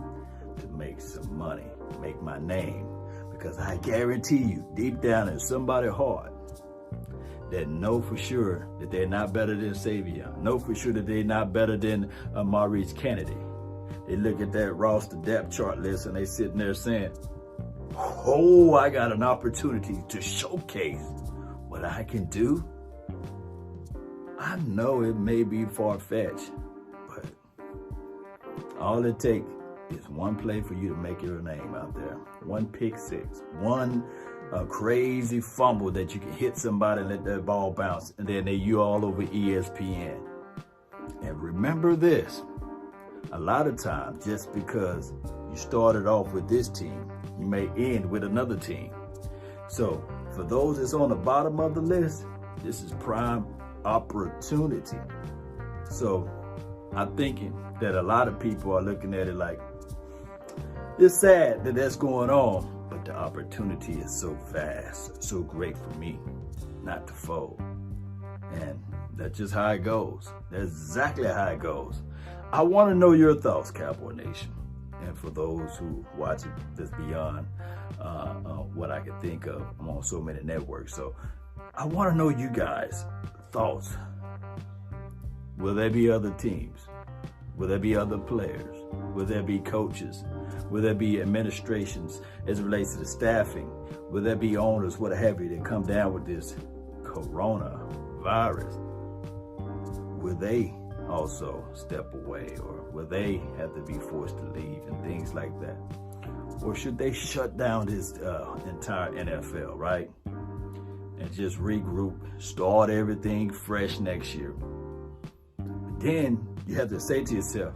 to make some money, make my name. Because I guarantee you, deep down in somebody's heart, that know for sure that they're not better than Savion, know for sure that they're not better than Maurice Kennedy. They look at that roster depth chart list and they sitting there saying, oh, I got an opportunity to showcase what I can do. I know it may be far-fetched, but all it takes is one play for you to make your name out there. One pick six, one crazy fumble that you can hit somebody and let that ball bounce, and then you all over ESPN. And remember this, a lot of times, just because you started off with this team, you may end with another team. So for those that's on the bottom of the list, this is prime opportunity. So I'm thinking that a lot of people are looking at it like, it's sad that that's going on, but but the opportunity is so vast, so great for me not to fold. And that's just how it goes. That's exactly how it goes. I want to know your thoughts, Cowboy Nation. And for those who watch it that's beyond what I can think of, I'm on so many networks. So I want to know you guys' thoughts. Will there be other teams? Will there be other players? Will there be coaches? Will there be administrations as it relates to the staffing? Will there be owners, what have you, that come down with this coronavirus? Will they also step away, or will they have to be forced to leave and things like that? Or should they shut down this entire NFL, right? And just regroup, start everything fresh next year. Then you have to say to yourself,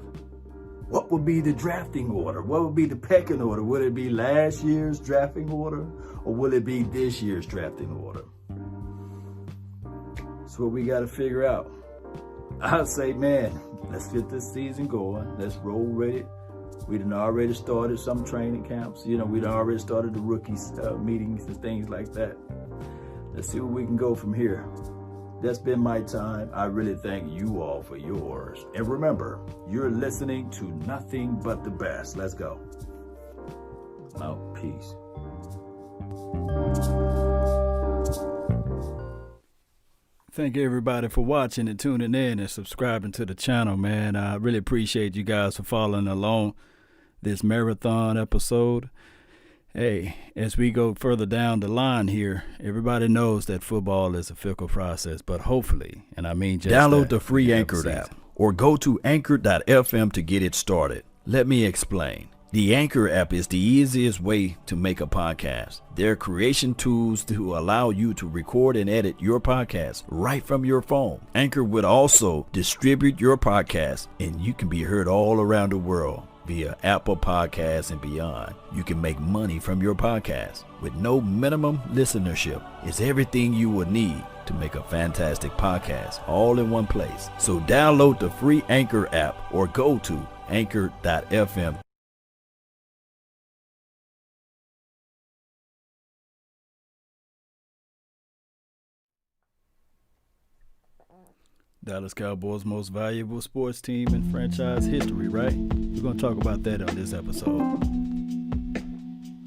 what would be the drafting order? What would be the pecking order? Would it be last year's drafting order, or will it be this year's drafting order? That's what we got to figure out. I'd say, man, let's get this season going. Let's roll with it. We done already started some training camps. You know, we done already started the rookies meetings and things like that. Let's see where we can go from here. That's been my time. I really thank you all for yours. And remember, you're listening to nothing but the best. Let's go. Out. Peace. Thank everybody for watching and tuning in and subscribing to the channel, man. I really appreciate you guys for following along this marathon episode. Hey, as we go further down the line here, everybody knows that football is a fickle process, but hopefully, and I mean just download the free Anchor app or go to anchor.fm to get it started. Let me explain. The Anchor app is the easiest way to make a podcast. There are creation tools to allow you to record and edit your podcast right from your phone. Anchor would also distribute your podcast, and you can be heard all around the world via Apple Podcasts and beyond. You can make money from your podcast with no minimum listenership. It's everything you would need to make a fantastic podcast all in one place. So download the free Anchor app or go to anchor.fm. Dallas Cowboys' most valuable sports team in franchise history, right? We're going to talk about that on this episode.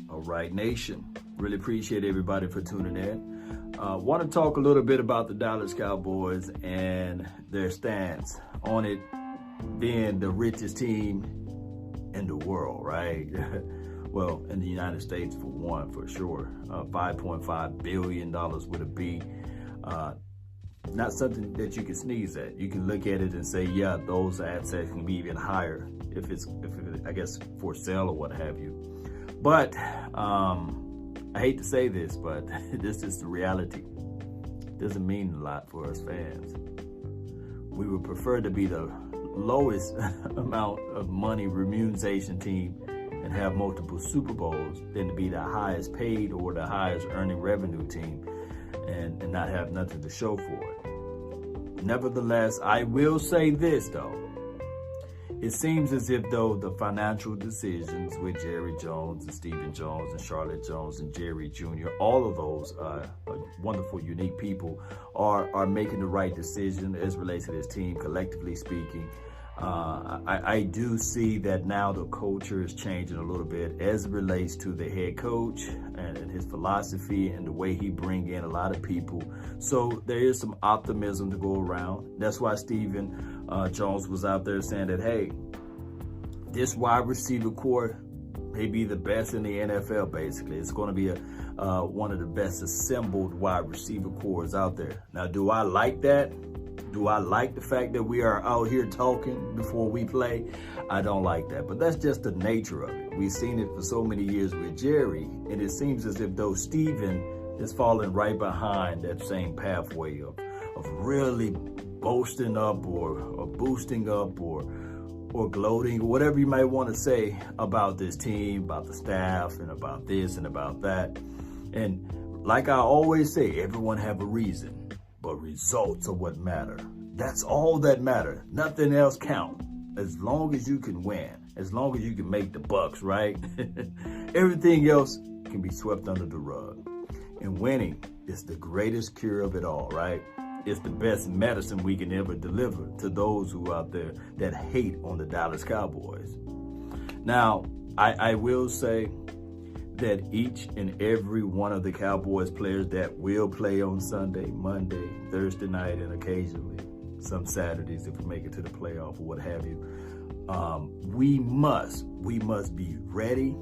All right, nation. Really appreciate everybody for tuning in. Want to talk a little bit about the Dallas Cowboys and their stance on it being the richest team in the world, right? Well, in the United States for one, for sure. $5.5 billion would it be. Not something that you can sneeze at. You can look at it and say, yeah, those assets can be even higher if it's I guess, for sale or what have you. But I hate to say this, but this is the reality. It doesn't mean a lot for us fans. We would prefer to be the lowest amount of money remuneration team and have multiple Super Bowls than to be the highest paid or the highest earning revenue team and not have nothing to show for it. Nevertheless, I will say this though. It seems as if though the financial decisions with Jerry Jones and Stephen Jones and Charlotte Jones and Jerry Jr., all of those wonderful, unique people are making the right decision as relates to this team, collectively speaking. I do see that now the culture is changing a little bit as it relates to the head coach and his philosophy and the way he bring in a lot of people. So there is some optimism to go around. That's why Stephen Jones was out there saying that, hey, this wide receiver core may be the best in the NFL, basically. It's going to be one of the best assembled wide receiver cores out there. Now, do I like that? Do I like the fact that we are out here talking before we play? I don't like that, but that's just the nature of it. We've seen it for so many years with Jerry, and it seems as if though Steven is falling right behind that same pathway of really boasting up or boosting up or gloating, or whatever you might want to say about this team, about the staff, and about this and about that. And like I always say, everyone have a reason. But results are what matter. That's all that matter. Nothing else count. As long as you can win, as long as you can make the bucks, right? Everything else can be swept under the rug. And winning is the greatest cure of it all, right? It's the best medicine we can ever deliver to those who out there that hate on the Dallas Cowboys. Now, I will say that each and every one of the Cowboys players that will play on Sunday, Monday, Thursday night, and occasionally some Saturdays if we make it to the playoff or what have you, we must be ready.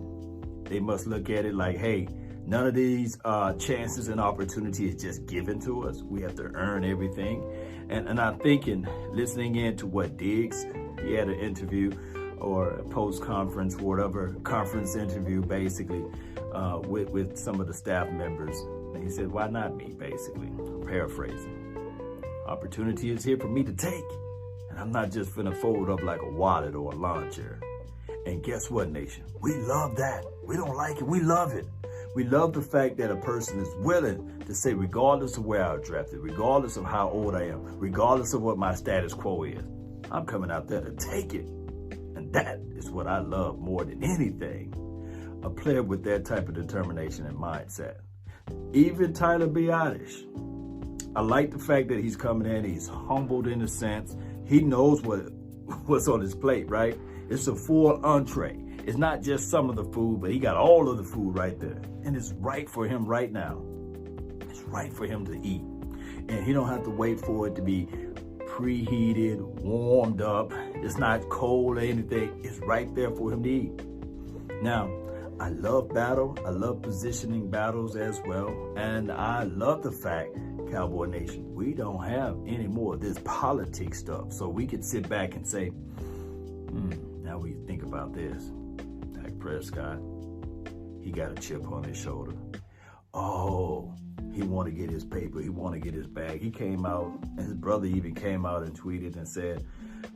They must look at it like, hey, none of these chances and opportunity is just given to us. We have to earn everything. And I'm thinking, listening in to what Diggs, he had an interview or a post-conference, whatever, conference interview, basically, with some of the staff members. And he said, why not me, basically, paraphrasing. Opportunity is here for me to take. And I'm not just finna fold up like a wallet or a lawn chair. And guess what, nation? We love that. We don't like it. We love it. We love the fact that a person is willing to say, regardless of where I was drafted, regardless of how old I am, regardless of what my status quo is, I'm coming out there to take it. And that is what I love more than anything. A player with that type of determination and mindset. Even Tyler Biadasz. I like the fact that he's coming in, he's humbled in a sense. He knows what's on his plate, right? It's a full entree. It's not just some of the food, but he got all of the food right there. And it's right for him right now. It's right for him to eat. And he don't have to wait for it to be preheated, warmed up. It's not cold or anything. It's right there for him to eat. Now, I love battle. I love positioning battles as well. And I love the fact, Cowboy Nation, we don't have any more of this politics stuff. So we can sit back and say, now we think about this. Dak Prescott, he got a chip on his shoulder. Oh, he want to get his paper. He want to get his bag. He came out, and his brother even came out and tweeted and said,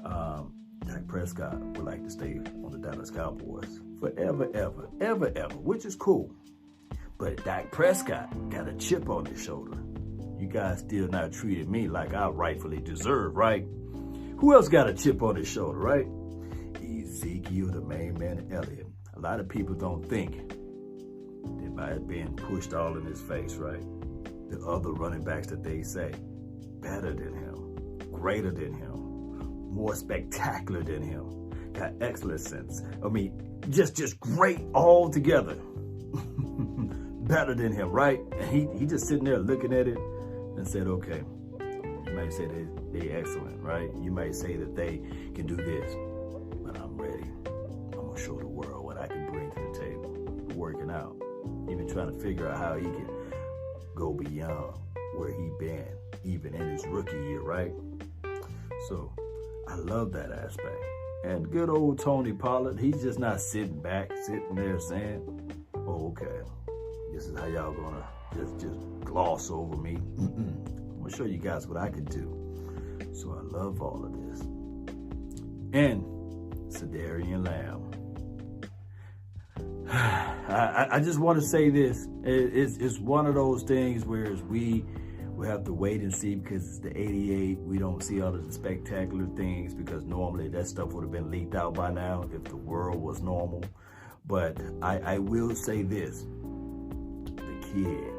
Dak Prescott would like to stay on the Dallas Cowboys forever, ever, which is cool. But Dak Prescott got a chip on his shoulder. You guys still not treated me like I rightfully deserve, right? Who else got a chip on his shoulder, right? Ezekiel, the main man, Elliott. A lot of people don't think that by being pushed all in his face, right? The other running backs that they say, better than him, greater than him, more spectacular than him, got excellent sense. I mean, just great all together. Better than him, right? And he just sitting there looking at it and said, okay, you might say they excellent, right? You might say that they can do this, but I'm ready. I'm gonna show the world what I can bring to the table. Working out, even trying to figure out how he can go beyond where he been, even in his rookie year, right? So I love that aspect. And good old Tony Pollard, he's just not sitting there saying, oh, okay, this is how y'all gonna just gloss over me. I'm gonna show you guys what I can do. So I love all of this. And Sedarian Lamb. I just want to say this. It's one of those things where we have to wait and see because it's the 88. We don't see all of the spectacular things because normally that stuff would have been leaked out by now if the world was normal. But I will say this. The kid,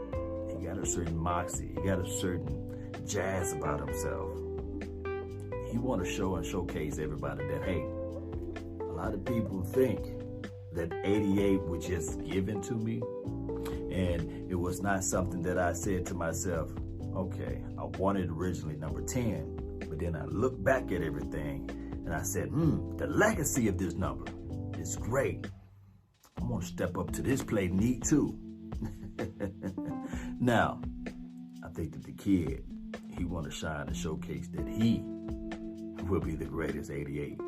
he got a certain moxie. He got a certain jazz about himself. He want to show and showcase everybody that, hey, a lot of people think that 88 was just given to me. And it was not something that I said to myself, okay, I wanted originally number 10, but then I looked back at everything and I said, the legacy of this number is great. I want to step up to this play neat too. Now, I think that the kid, he want to shine and showcase that he will be the greatest 88.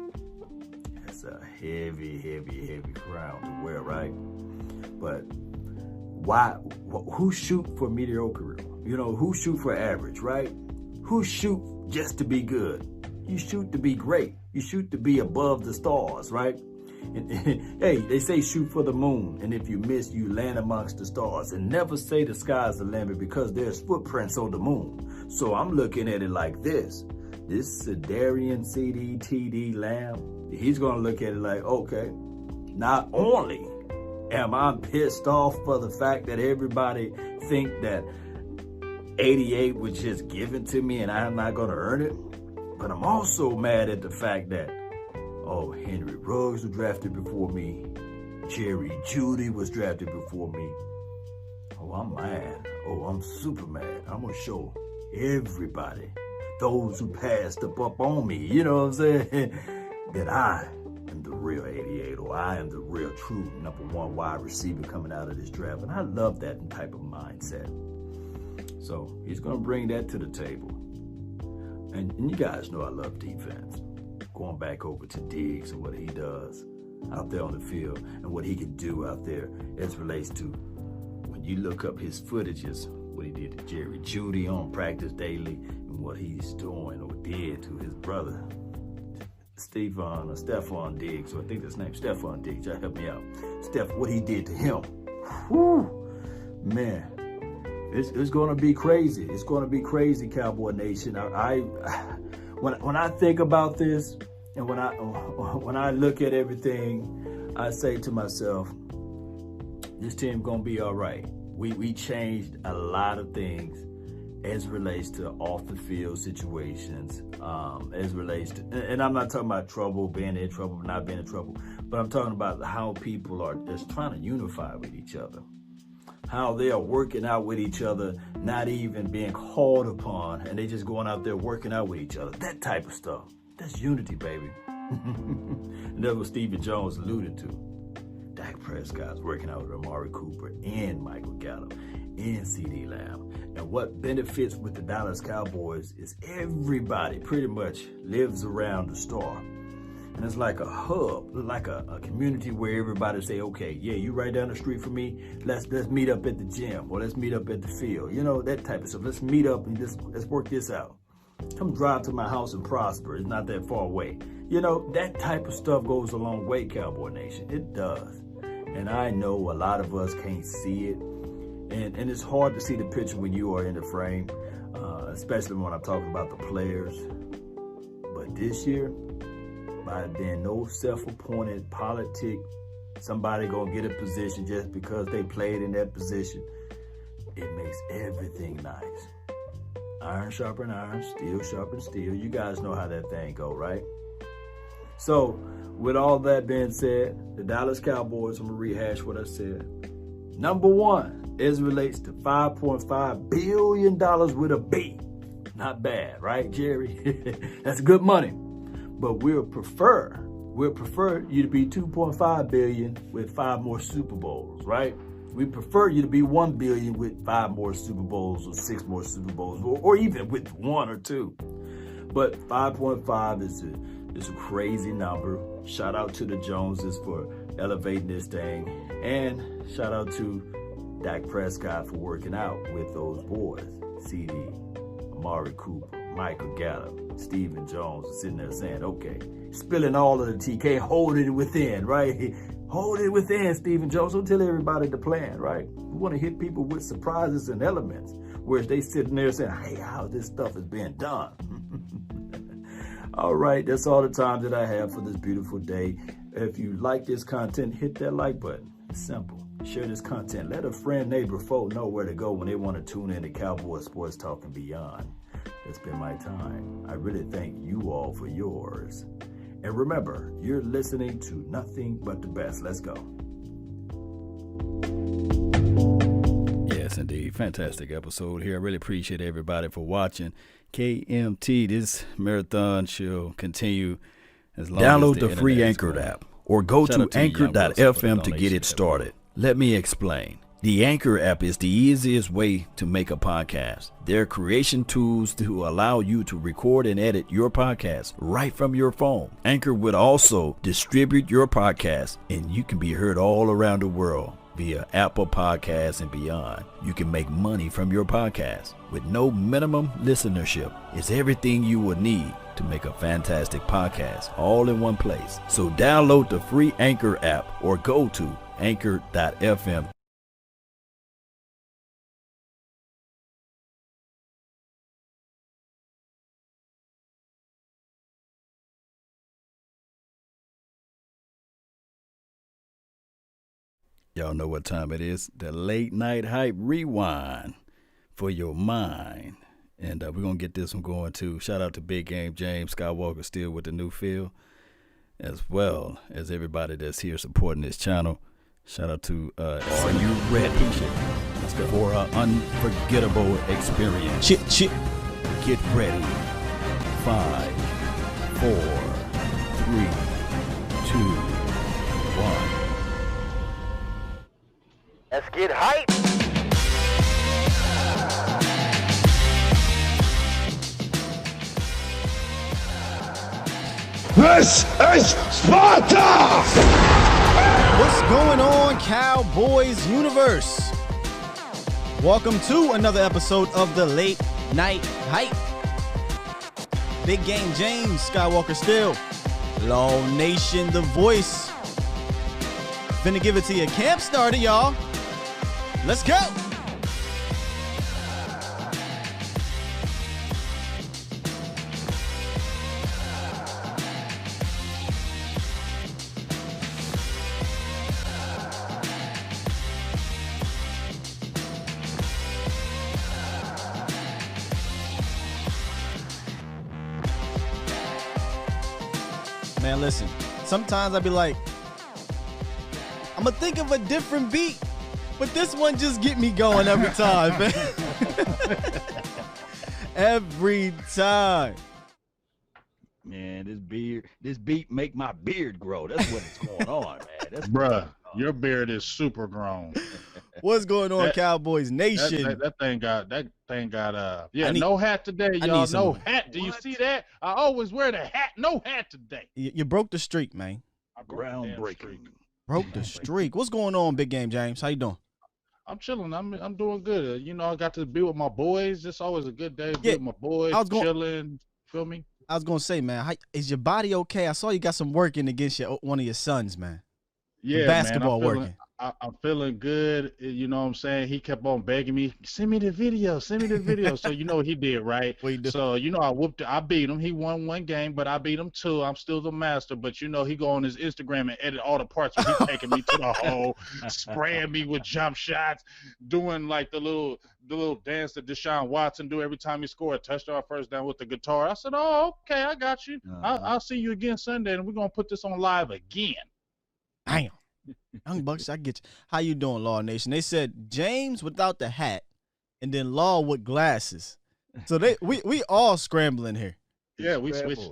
That's a heavy crown to wear, right? But why? Who shoot for mediocre? You know, who shoot for average, right? Who shoot just to be good? You shoot to be great. You shoot to be above the stars, right? And, hey, they say shoot for the moon, and if you miss, you land amongst the stars. And never say the sky's the limit because there's footprints on the moon. So I'm looking at it like this. This Sedarian TD Lamb, he's going to look at it like, okay, not only Am I pissed off for the fact that everybody think that 88 was just given to me and I'm not going to earn it? But I'm also mad at the fact that, oh, Henry Ruggs was drafted before me. Jerry Jeudy was drafted before me. Oh, I'm mad. Oh, I'm super mad. I'm going to show everybody, those who passed up on me, you know what I'm saying, that I am the real 88, or I am the real true number one wide receiver coming out of this draft. And I love that type of mindset. So he's going to bring that to the table. And you guys know I love defense. Going back over to Diggs and what he does out there on the field and what he can do out there as relates to when you look up his footages, what he did to Jerry Jeudy on practice daily and what he's doing or did to his brother, Stephon Diggs, or I think that's named Stephon Diggs. Y'all help me out. What he did to him. Whew, man. It's going to be crazy. It's going to be crazy, Cowboy Nation. When I think about this and when I look at everything, I say to myself, this team going to be all right. We changed a lot of things as relates to off the field situations, as relates to, and I'm not talking about trouble, being in trouble, not being in trouble, but I'm talking about how people are just trying to unify with each other. How they are working out with each other, not even being called upon, and they just going out there working out with each other. That type of stuff. That's unity, baby. And that's what Stephen Jones alluded to. Dak Prescott's working out with Amari Cooper and Michael Gallup and CD Lamb. And what benefits with the Dallas Cowboys is everybody pretty much lives around the star. And it's like a hub, like a community where everybody say, okay, yeah, you right down the street from me. Let's meet up at the gym, or let's meet up at the field. You know, that type of stuff. Let's meet up and let's work this out. Come drive to my house and prosper. It's not that far away. You know, that type of stuff goes a long way, Cowboy Nation. It does. And I know a lot of us can't see it. And it's hard to see the picture when you are in the frame, especially when I'm talking about the players. But this year, by being no self-appointed politic, somebody gonna get a position just because they played in that position, it makes everything nice. Iron sharpen iron, steel sharpen steel. You guys know how that thing go, right? So, with all that being said, the Dallas Cowboys, I'm gonna rehash what I said. Number one, as relates to $5.5 billion with a B. Not bad, right, Jerry? That's good money. But we'll prefer you to be 2.5 billion with 5 more Super Bowls, right? We prefer you to be 1 billion with 5 more Super Bowls or 6 more Super Bowls, or even with 1 or 2. But 5.5 is a crazy number. Shout out to the Joneses for elevating this thing, and shout out to Dak Prescott for working out with those boys, CD, Amari Cooper, Michael Gallup, Stephen Jones is sitting there saying, okay, spilling all of the tea, can't hold it within, right? Hold it within, Stephen Jones. Don't tell everybody the plan, right? We want to hit people with surprises and elements, whereas they sitting there saying, hey, how this stuff is being done. All right, that's all the time that I have for this beautiful day. If you like this content, hit that like button. It's simple. Share this content. Let a friend, neighbor, folk know where to go when they want to tune in to Cowboy Sports Talk and beyond. It's been my time. I really thank you all for yours. And remember, you're listening to nothing but the best. Let's go. Yes, indeed. Fantastic episode here. I really appreciate everybody for watching. KMT, this marathon shall continue as long Download as the free Anchor app or go to anchor.fm to get it started. Let me explain. The Anchor app is the easiest way to make a podcast. There are creation tools to allow you to record and edit your podcast right from your phone. Anchor would also distribute your podcast, and you can be heard all around the world via Apple Podcasts and beyond. You can make money from your podcast with no minimum listenership. It's everything you will need to make a fantastic podcast all in one place. So download the free Anchor app or go to anchor.fm. Y'all know what time it is. The Late Night Hype Rewind for your mind. And we're going to get this one going, too. Shout out to Big Game James Skywalker still with the new feel, as well as everybody that's here supporting this channel. Shout out to Are You Ready? Let's go for an unforgettable experience. Chit. Get ready. 5, 4, 3, 2, 1. Let's get hype. This is Sparta! What's going on, Cowboys universe? Welcome to another episode of the Late Night Hype. Big Game James Skywalker still. Law Nation the voice. Finna give it to you. Camp started, y'all. Let's go. Man, listen, sometimes I be like, I'm gonna think of a different beat, but this one just get me going every time, man. Every time. Man, this beat make my beard grow. That's what it's going on, man. That's Bruh, your beard is super grown. What's going on, Cowboys Nation? That thing got need- no hat today, I y'all. need some- No hat. Do you see that? I always wear the hat. No hat today. You broke the streak, man. groundbreaking. Broke the streak. What's going on, Big Game James? How you doing? I'm chilling. I'm doing good. You know, I got to be with my boys. It's always a good day. Be with my boys, chilling. Feel me? I was gonna say, man, is your body okay? I saw you got some work in against one of your sons, man. Yeah, basketball man, working. I'm feeling good. You know what I'm saying? He kept on begging me, send me the video. So you know what he did, right? What he do? So, you know, I beat him. He won one game, but I beat him 2. I'm still the master. But, you know, he go on his Instagram and edit all the parts where he taking me to the hole, spraying me with jump shots, doing like the little dance that Deshaun Watson do every time he score a touchdown, first down with the guitar. I said, oh, okay, I got you. I'll see you again Sunday, and we're going to put this on live again. Damn. Young Bucks, I get you. How you doing, Law Nation? They said James without the hat, and then Law with glasses. So we all scrambling here. Yeah, we switched.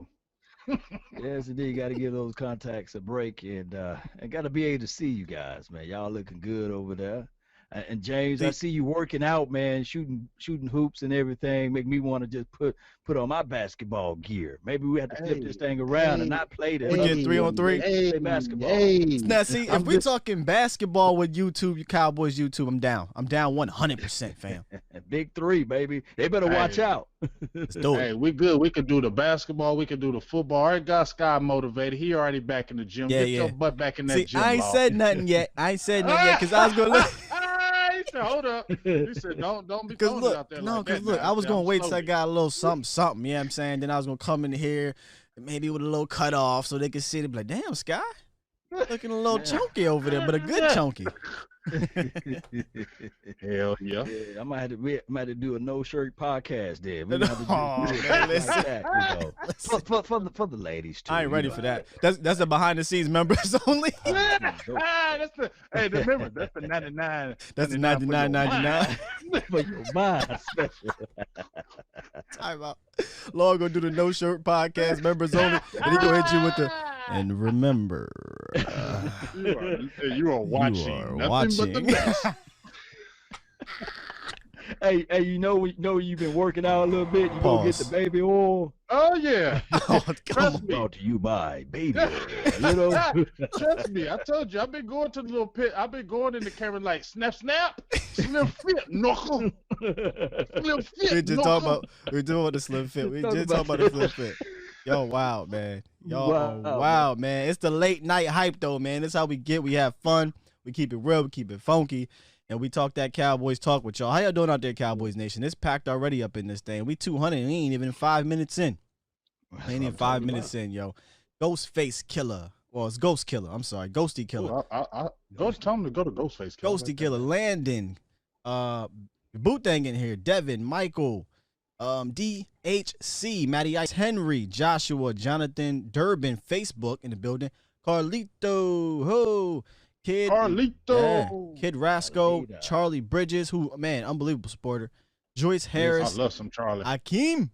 Yes, indeed. Got to give those contacts a break, and got to be able to see you guys, man. Y'all looking good over there. And James, I see you working out, man, shooting hoops and everything. Make me want to just put on my basketball gear. Maybe we have to flip this thing around and not play this. We get 3-on-3. Play basketball. Now, see, if we talking basketball with YouTube, Cowboys YouTube, I'm down. I'm down 100%, fam. Big 3, baby. They better watch out. Let's do it. Hey, we good. We could do the basketball. We could do the football. I got Sky motivated. He already back in the gym. Get your butt back in that gym. I ain't said nothing yet. Because I was going to look. He said, hold up. He said, don't be throwing it out there. No, because look, I was going to wait till I got a little something, you know what I'm saying? Then I was going to come in here, maybe with a little cut off so they could see it and be like, damn, Sky, looking a little chunky over there, but a good chunky. Hell yeah. I might have to do a no shirt podcast there. We have to do for the ladies too. I ain't ready for that. That's the behind the scenes members only. Remember that's the 99. That's the 99.99 for your mind special. Time out. Law gonna do the no shirt podcast members only, and he gonna hit you with the and remember. You are watching. Nothing but the best. Hey, you know you've been working out a little bit. You gonna get the baby oil. Oh yeah. Trust me. Brought to you by Baby Oil. You know? Trust me. I told you. I've been going to the little pit. I've been going in the camera like snap, slim fit, knuckle, slim fit. We just talking about the slim fit. We just talking about the slim fit. Yo, wow, man. Wow, man. It's the late night hype though, man. That's how we get. We have fun. We keep it real. We keep it funky. And we talk that Cowboys talk with y'all. How y'all doing out there, Cowboys Nation? It's packed already up in this thing. We 200 and we ain't even 5 minutes in. Ain't even 5 minutes in, yo. Ghostface Killer. Well, it's Ghost Killer. I'm sorry, Ghosty Killer. Go tell him to go to Ghostface Killer. Ghosty Killer, Landon, Bootang in here, Devin, Michael, DHC, Matty Ice, Henry, Joshua, Jonathan, Durbin, Facebook in the building, Carlito, ho, Kid, Kid Rasco, Carlito. Charlie Bridges, who, man, unbelievable supporter, Joyce Harris, I love some Charlie. Akeem,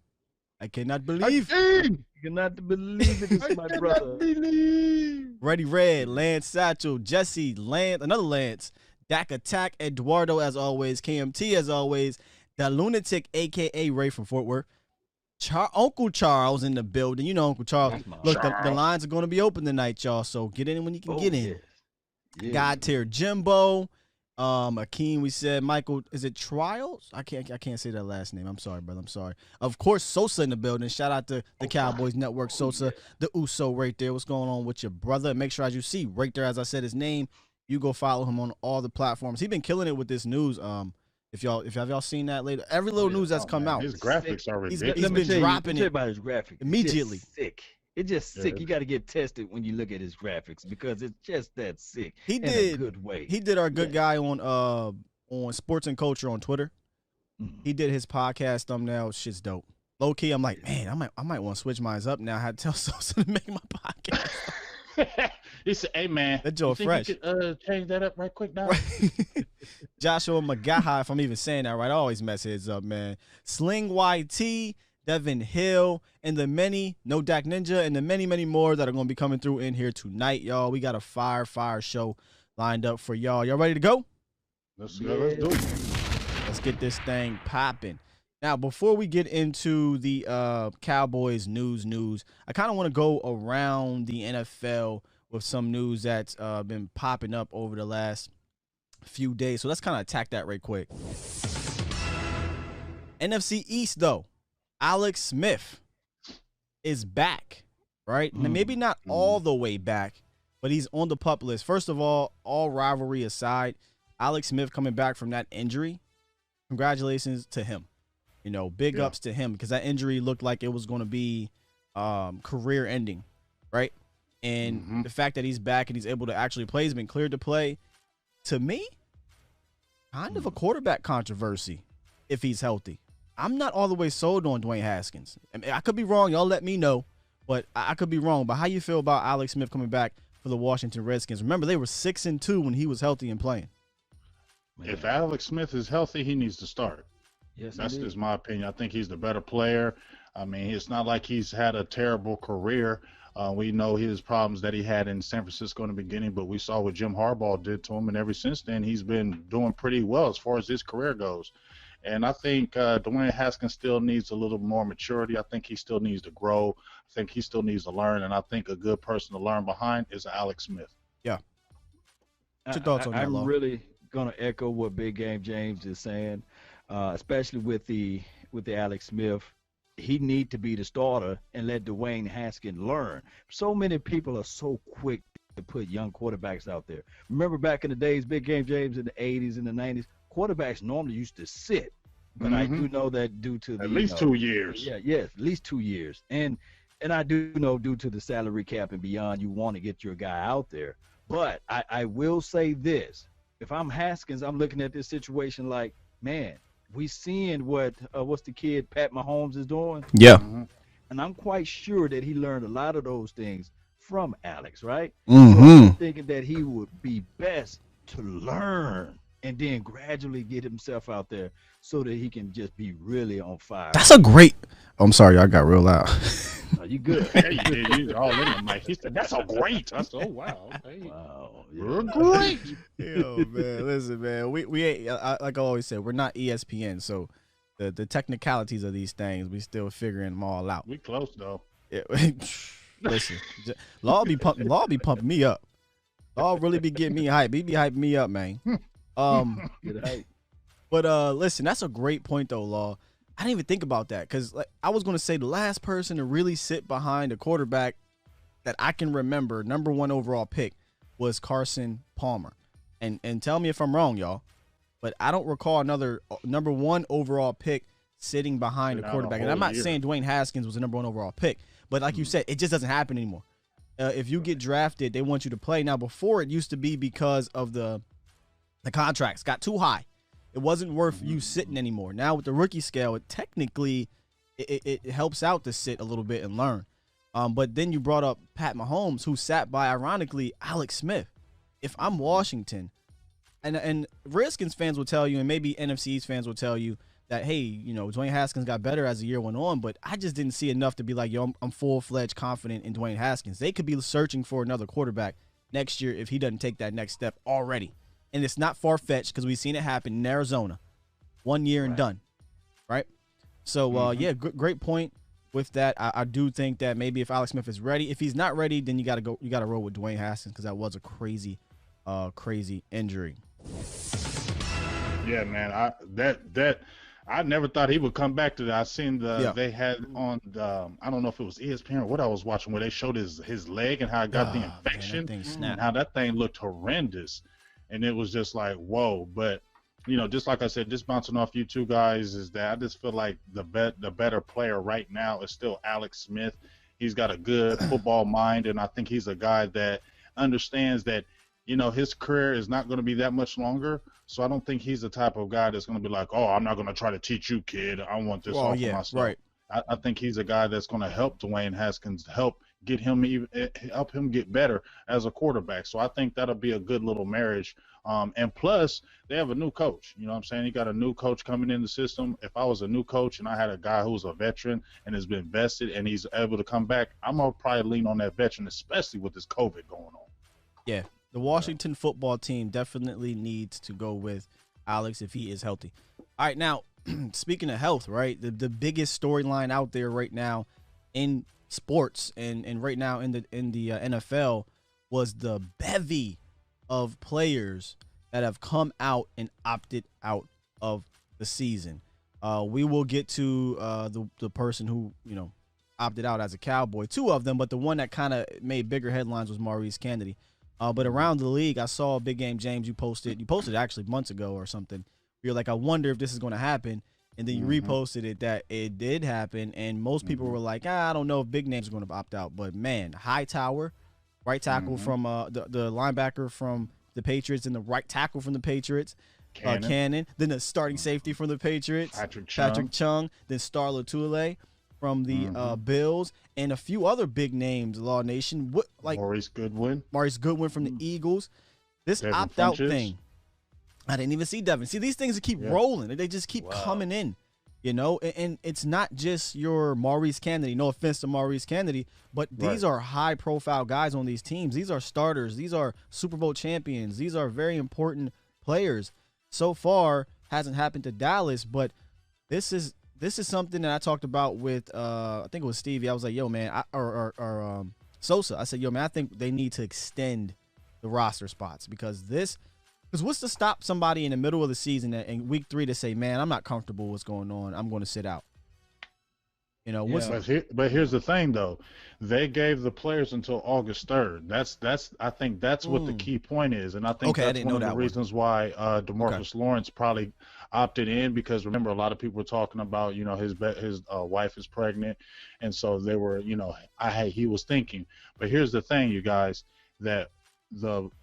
I cannot believe, You cannot believe it is my brother. Ready Red, Lance Satchel, Jesse, Lance, another Lance, Dak Attack, Eduardo as always, KMT as always, the Lunatic, a.k.a. Ray from Fort Worth, Uncle Charles in the building. You know Uncle Charles. Look, the lines are going to be open tonight, y'all, so get in when you can get in. Yeah. God tier Jimbo, Akeem, we said, Michael, is it Trials? I can't say that last name. I'm sorry, brother. I'm sorry. Of course, Sosa in the building. Shout out to the Cowboys Network, Sosa, the Uso right there. What's going on with your brother? Make sure, as you see right there, as I said his name, you go follow him on all the platforms. He's been killing it with this news. If y'all seen that later, every little news that's come out, his graphics are ridiculous. He's been dropping it about his graphics immediately. It's just sick. You got to get tested when you look at his graphics because it's just that sick. He did a good way. He did our good guy on Sports and Culture on Twitter. Mm-hmm. He did his podcast thumbnail. Shit's dope. Low key, I'm like, man, I might want to switch mine up now. I had to tell Sosa to make my podcast. He said, "Hey man, that Joe fresh. You could, change that up right quick now." Joshua Magaha, if I'm even saying that right, I always mess heads up, man. Sling YT, Devin Hill, and the many, No Dak Ninja, and the many, many more that are going to be coming through in here tonight, y'all. We got a fire show lined up for y'all. Y'all ready to go? Let's go. Let's do it. Let's get this thing popping. Now, before we get into the Cowboys news, I kind of want to go around the NFL with some news that's been popping up over the last few days. So let's kind of attack that right quick. NFC East, though, Alex Smith is back, right? Now, maybe not all the way back, but he's on the PUP list. First of all rivalry aside, Alex Smith coming back from that injury, congratulations to him. You know, big ups to him because that injury looked like it was going to be career ending, right? And the fact that he's back and he's able to actually play, he's been cleared to play. To me, kind of a quarterback controversy if he's healthy. I'm not all the way sold on Dwayne Haskins. I mean, I could be wrong. Y'all let me know, but I could be wrong. But how you feel about Alex Smith coming back for the Washington Redskins? Remember, they were 6-2 when he was healthy and playing. If Alex Smith is healthy, he needs to start. Yes, that's just my opinion. I think he's the better player. I mean, it's not like he's had a terrible career. We know his problems that he had in San Francisco in the beginning, but we saw what Jim Harbaugh did to him, and ever since then, he's been doing pretty well as far as his career goes. And I think Dwayne Haskins still needs a little more maturity. I think he still needs to grow. I think he still needs to learn, and I think a good person to learn behind is Alex Smith. Yeah. What's your thoughts on that, I'm Lo? really going to echo what Big Game James is saying, especially with the Alex Smith. He need to be the starter and let Dwayne Haskins learn. So many people are so quick to put young quarterbacks out there. Remember back in the days, Big Game James, in the 80s and the 90s, quarterbacks normally used to sit. But I do know that due to at least 2 years. Yes, at least 2 years. And I do know due to the salary cap and beyond, you want to get your guy out there. But I will say this. If I'm Haskins, I'm looking at this situation like, man, we seeing what's the kid Pat Mahomes is doing. Yeah. And I'm quite sure that he learned a lot of those things from Alex, right? Mm-hmm. So I'm thinking that he would be best to learn and then gradually get himself out there so that he can just be really on fire. That's a great. Oh, I'm sorry, I got real loud. Oh, you good? Yeah, you did. You all in the mic. He said, "That's a great." I said, "Oh wow, okay. Wow, We're great." Yo, man, listen, man. We ain't like I always said, we're not ESPN, so the technicalities of these things, we still figuring them all out. We close though. Yeah, listen, Law be pumping me up. Law really be getting me hype. He be hyping me up, man. Get hype. But listen, that's a great point though, Law. I didn't even think about that because I was going to say the last person to really sit behind a quarterback that I can remember, number 1 overall pick, was Carson Palmer. And tell me if I'm wrong, y'all, but I don't recall another number 1 overall pick sitting behind a quarterback. And I'm not saying Dwayne Haskins was the number 1 overall pick, but like you said, it just doesn't happen anymore. If you get drafted, they want you to play. Now, before it used to be because of the contracts got too high. It wasn't worth you sitting anymore. Now with the rookie scale, it technically it helps out to sit a little bit and learn. But then you brought up Pat Mahomes, who sat by, ironically, Alex Smith. If I'm Washington, and Redskins fans will tell you, and maybe NFC East fans will tell you that, hey, you know, Dwayne Haskins got better as the year went on, but I just didn't see enough to be like, yo, I'm full-fledged confident in Dwayne Haskins. They could be searching for another quarterback next year if he doesn't take that next step already. And it's not far-fetched because we've seen it happen in Arizona. 1 year and done, right? So, yeah, great point with that. I do think that maybe if Alex Smith is ready, if he's not ready, then you got to roll with Dwayne Haskins because that was a crazy injury. Yeah, man. I never thought he would come back to that. I seen they had on the, I don't know if it was ESPN or what I was watching, where they showed his leg and how it got the infection, man, and how that thing looked horrendous. And it was just like, whoa. But, you know, just like I said, just bouncing off you two guys, is that I just feel like the better player right now is still Alex Smith. He's got a good football mind, and I think he's a guy that understands that, you know, his career is not going to be that much longer. So I don't think he's the type of guy that's going to be like, oh, I'm not going to try to teach you, kid. I want this all for myself. Right. I think he's a guy that's going to help Dwayne Haskins, help him get better as a quarterback. So I think that'll be a good little marriage. And plus, they have a new coach. You know what I'm saying? You got a new coach coming in the system. If I was a new coach and I had a guy who's a veteran and has been vested and he's able to come back, I'm going to probably lean on that veteran, especially with this COVID going on. Yeah. The Washington football team definitely needs to go with Alex if he is healthy. All right, now, speaking of health, right, the biggest storyline out there right now in sports and right now in the NFL was the bevy of players that have come out and opted out of the season. We will get to the person who, you know, opted out as a Cowboy, two of them, but the one that kind of made bigger headlines was Maurice Kennedy. But around the league, I saw a Big Game James. You posted actually months ago or something. You're like, I wonder if this is going to happen. And then you reposted it that it did happen. And most people were like, I don't know if big names are going to opt out. But, man, Hightower, right tackle from the linebacker from the Patriots and the right tackle from the Patriots, Cannon. Then the starting safety from the Patriots, Patrick Chung. Then Star Lotulelei from the Bills, and a few other big names, Law Nation. Maurice Goodwin from the Eagles. This opt-out thing, I didn't even see Devin. See, these things keep rolling. They just keep coming in, you know, and it's not just your Maurice Kennedy. No offense to Maurice Kennedy, but these are high-profile guys on these teams. These are starters. These are Super Bowl champions. These are very important players. So far, hasn't happened to Dallas, but this is something that I talked about with I think it was Stevie. I was like, yo, man, or Sosa. I said, yo, man, I think they need to extend the roster spots because what's to stop somebody in the middle of the season in week 3 to say, man, I'm not comfortable with what's going on. I'm going to sit out. You know, but here's the thing, though. They gave the players until August 3rd. I think that's what the key point is, and I think that's one of the reasons why DeMarcus Lawrence probably opted in, because remember, a lot of people were talking about, you know, his wife is pregnant, and so they were, you know, he was thinking. But here's the thing, you guys, that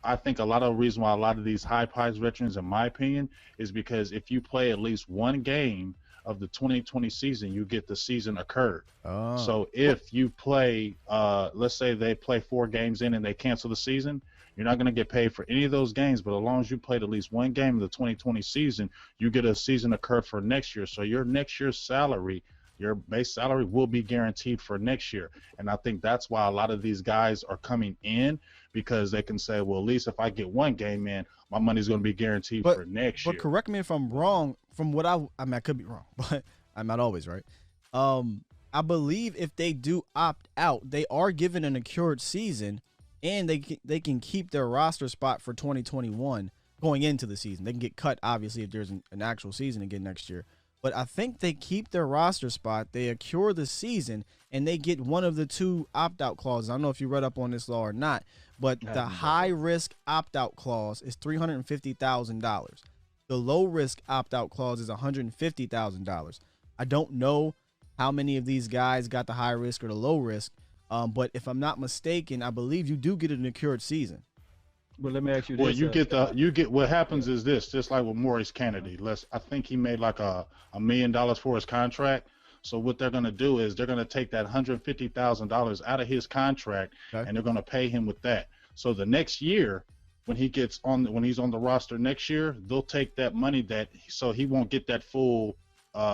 I think a lot of the reason why a lot of these high-priced veterans, in my opinion, is because if you play at least one game of the 2020 season, you get the season occurred. So if you play, let's say they play 4 games in and they cancel the season, you're not going to get paid for any of those games. But as long as you played at least one game of the 2020 season, you get a season occurred for next year. So your next year's salary, your base salary, will be guaranteed for next year. And I think that's why a lot of these guys are coming in, because they can say, well, at least if I get one game in, my money's going to be guaranteed for next year. But correct me if I'm wrong. From what I mean, I could be wrong, but I'm not always right. I believe if they do opt out, they are given an accrued season, and they can keep their roster spot for 2021 going into the season. They can get cut, obviously, if there's an actual season again next year. But I think they keep their roster spot, they accrue the season, and they get one of the 2 opt-out clauses. I don't know if you read up on this law or not, but the high-risk opt-out clause is $350,000. The low-risk opt-out clause is $150,000. I don't know how many of these guys got the high risk or the low risk, But if I'm not mistaken, I believe you do get an accrued season. But let me ask you this. Well, you get what happens is this, just like with Maurice Kennedy. I think he made like $1 million for his contract. So what they're going to do is they're going to take that $150,000 out of his contract, and they're going to pay him with that. So the next year, when he's on the roster next year, they'll take that money so he won't get that full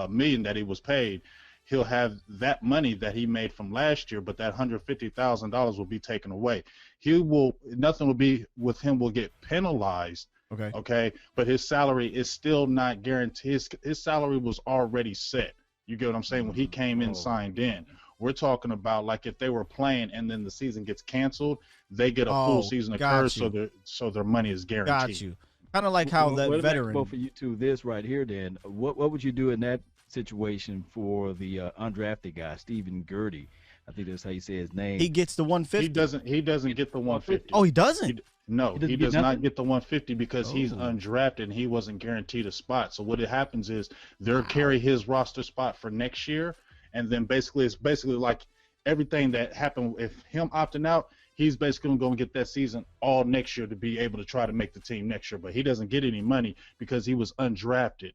million that he was paid. He'll have that money that he made from last year, but that $150,000 will be taken away. Nothing will be with him will get penalized. Okay. But his salary is still not guaranteed. His salary was already set. You get what I'm saying? When he came in, signed in. We're talking about like if they were playing and then the season gets canceled, they get a full season occurs, so their money is guaranteed. Got you. Kind of like how that veteran. Both for you two, this right here. Then, what would you do in that situation for the undrafted guy, Stephen Gertie? I think that's how you say his name. He gets the 150. He doesn't get the 150. Oh, he doesn't. He does not get the 150 because he's undrafted and he wasn't guaranteed a spot. So what happens is they'll carry his roster spot for next year, and then it's basically like everything that happened with him opting out. He's basically going to get that season all next year to be able to try to make the team next year, but he doesn't get any money because he was undrafted.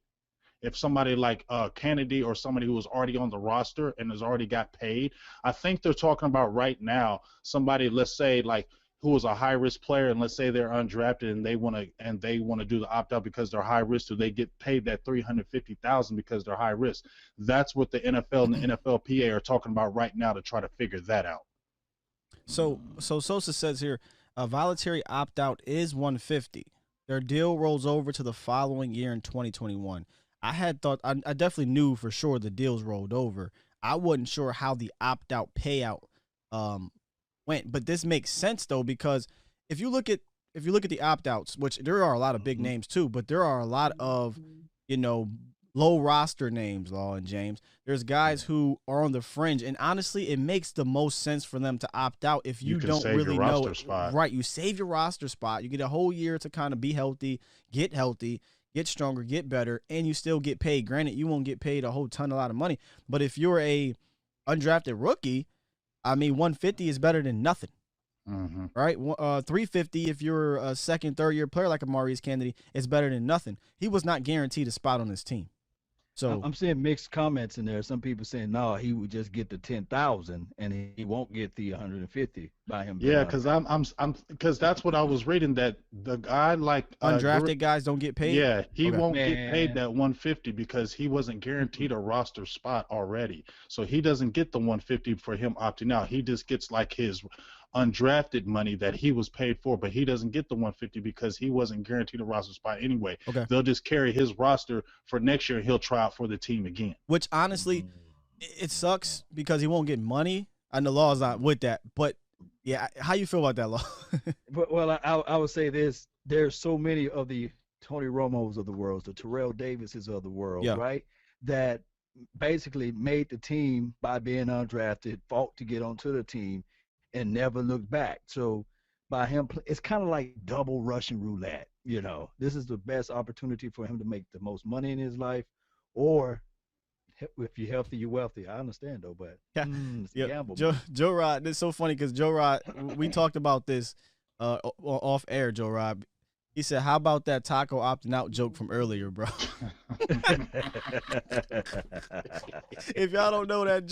If somebody like Kennedy or somebody who was already on the roster and has already got paid, I think they're talking about right now somebody, let's say like who was a high risk player, and let's say they're undrafted and they want to do the opt out because they're high risk, so they get paid that $350,000 because they're high risk. That's what the NFL and the NFLPA are talking about right now to try to figure that out. So Sosa says here, a voluntary opt out is 150. Their deal rolls over to the following year in 2021. I definitely knew for sure the deals rolled over. I wasn't sure how the opt-out payout went, but this makes sense though, because if you look at the opt-outs, which there are a lot of big names too, but there are a lot of low roster names, Law and James. There's guys who are on the fringe, and honestly, it makes the most sense for them to opt out if you don't really know. Right, you save your roster spot. You get a whole year to kind of be healthy, get stronger, get better, and you still get paid. Granted, you won't get paid a lot of money, but if you're a undrafted rookie, I mean, 150 is better than nothing. Mm-hmm. Right? 350 if you're a second, third year player like a Maurice Kennedy, is better than nothing. He was not guaranteed a spot on his team. So I'm seeing mixed comments in there. Some people saying no, he would just get the 10,000 and he won't get the 150 by him. Yeah, because that's what I was reading, that the guy like undrafted guys don't get paid. Yeah, he won't get paid that 150 because he wasn't guaranteed a roster spot already. So he doesn't get the 150 for him opting out. He just gets like his undrafted money that he was paid for, but he doesn't get the 150 because he wasn't guaranteed a roster spot anyway. They'll just carry his roster for next year and he'll try out for the team again. Which honestly, it sucks because he won't get money, and the law is not with that. But yeah, how you feel about that law? Well, I would say this: there's so many of the Tony Romos of the world, the Terrell Davises of the world, right? That basically made the team by being undrafted, fought to get onto the team, and never looked back. So by him, it's kind of like double Russian roulette. This is the best opportunity for him to make the most money in his life, or if you're healthy, you're wealthy. I understand though, but it's a gamble. Joe Rod, it's so funny because Joe Rod, we talked about this off air. Joe Rod, he said, "How about that Taco opting out joke from earlier, bro?" If y'all don't know that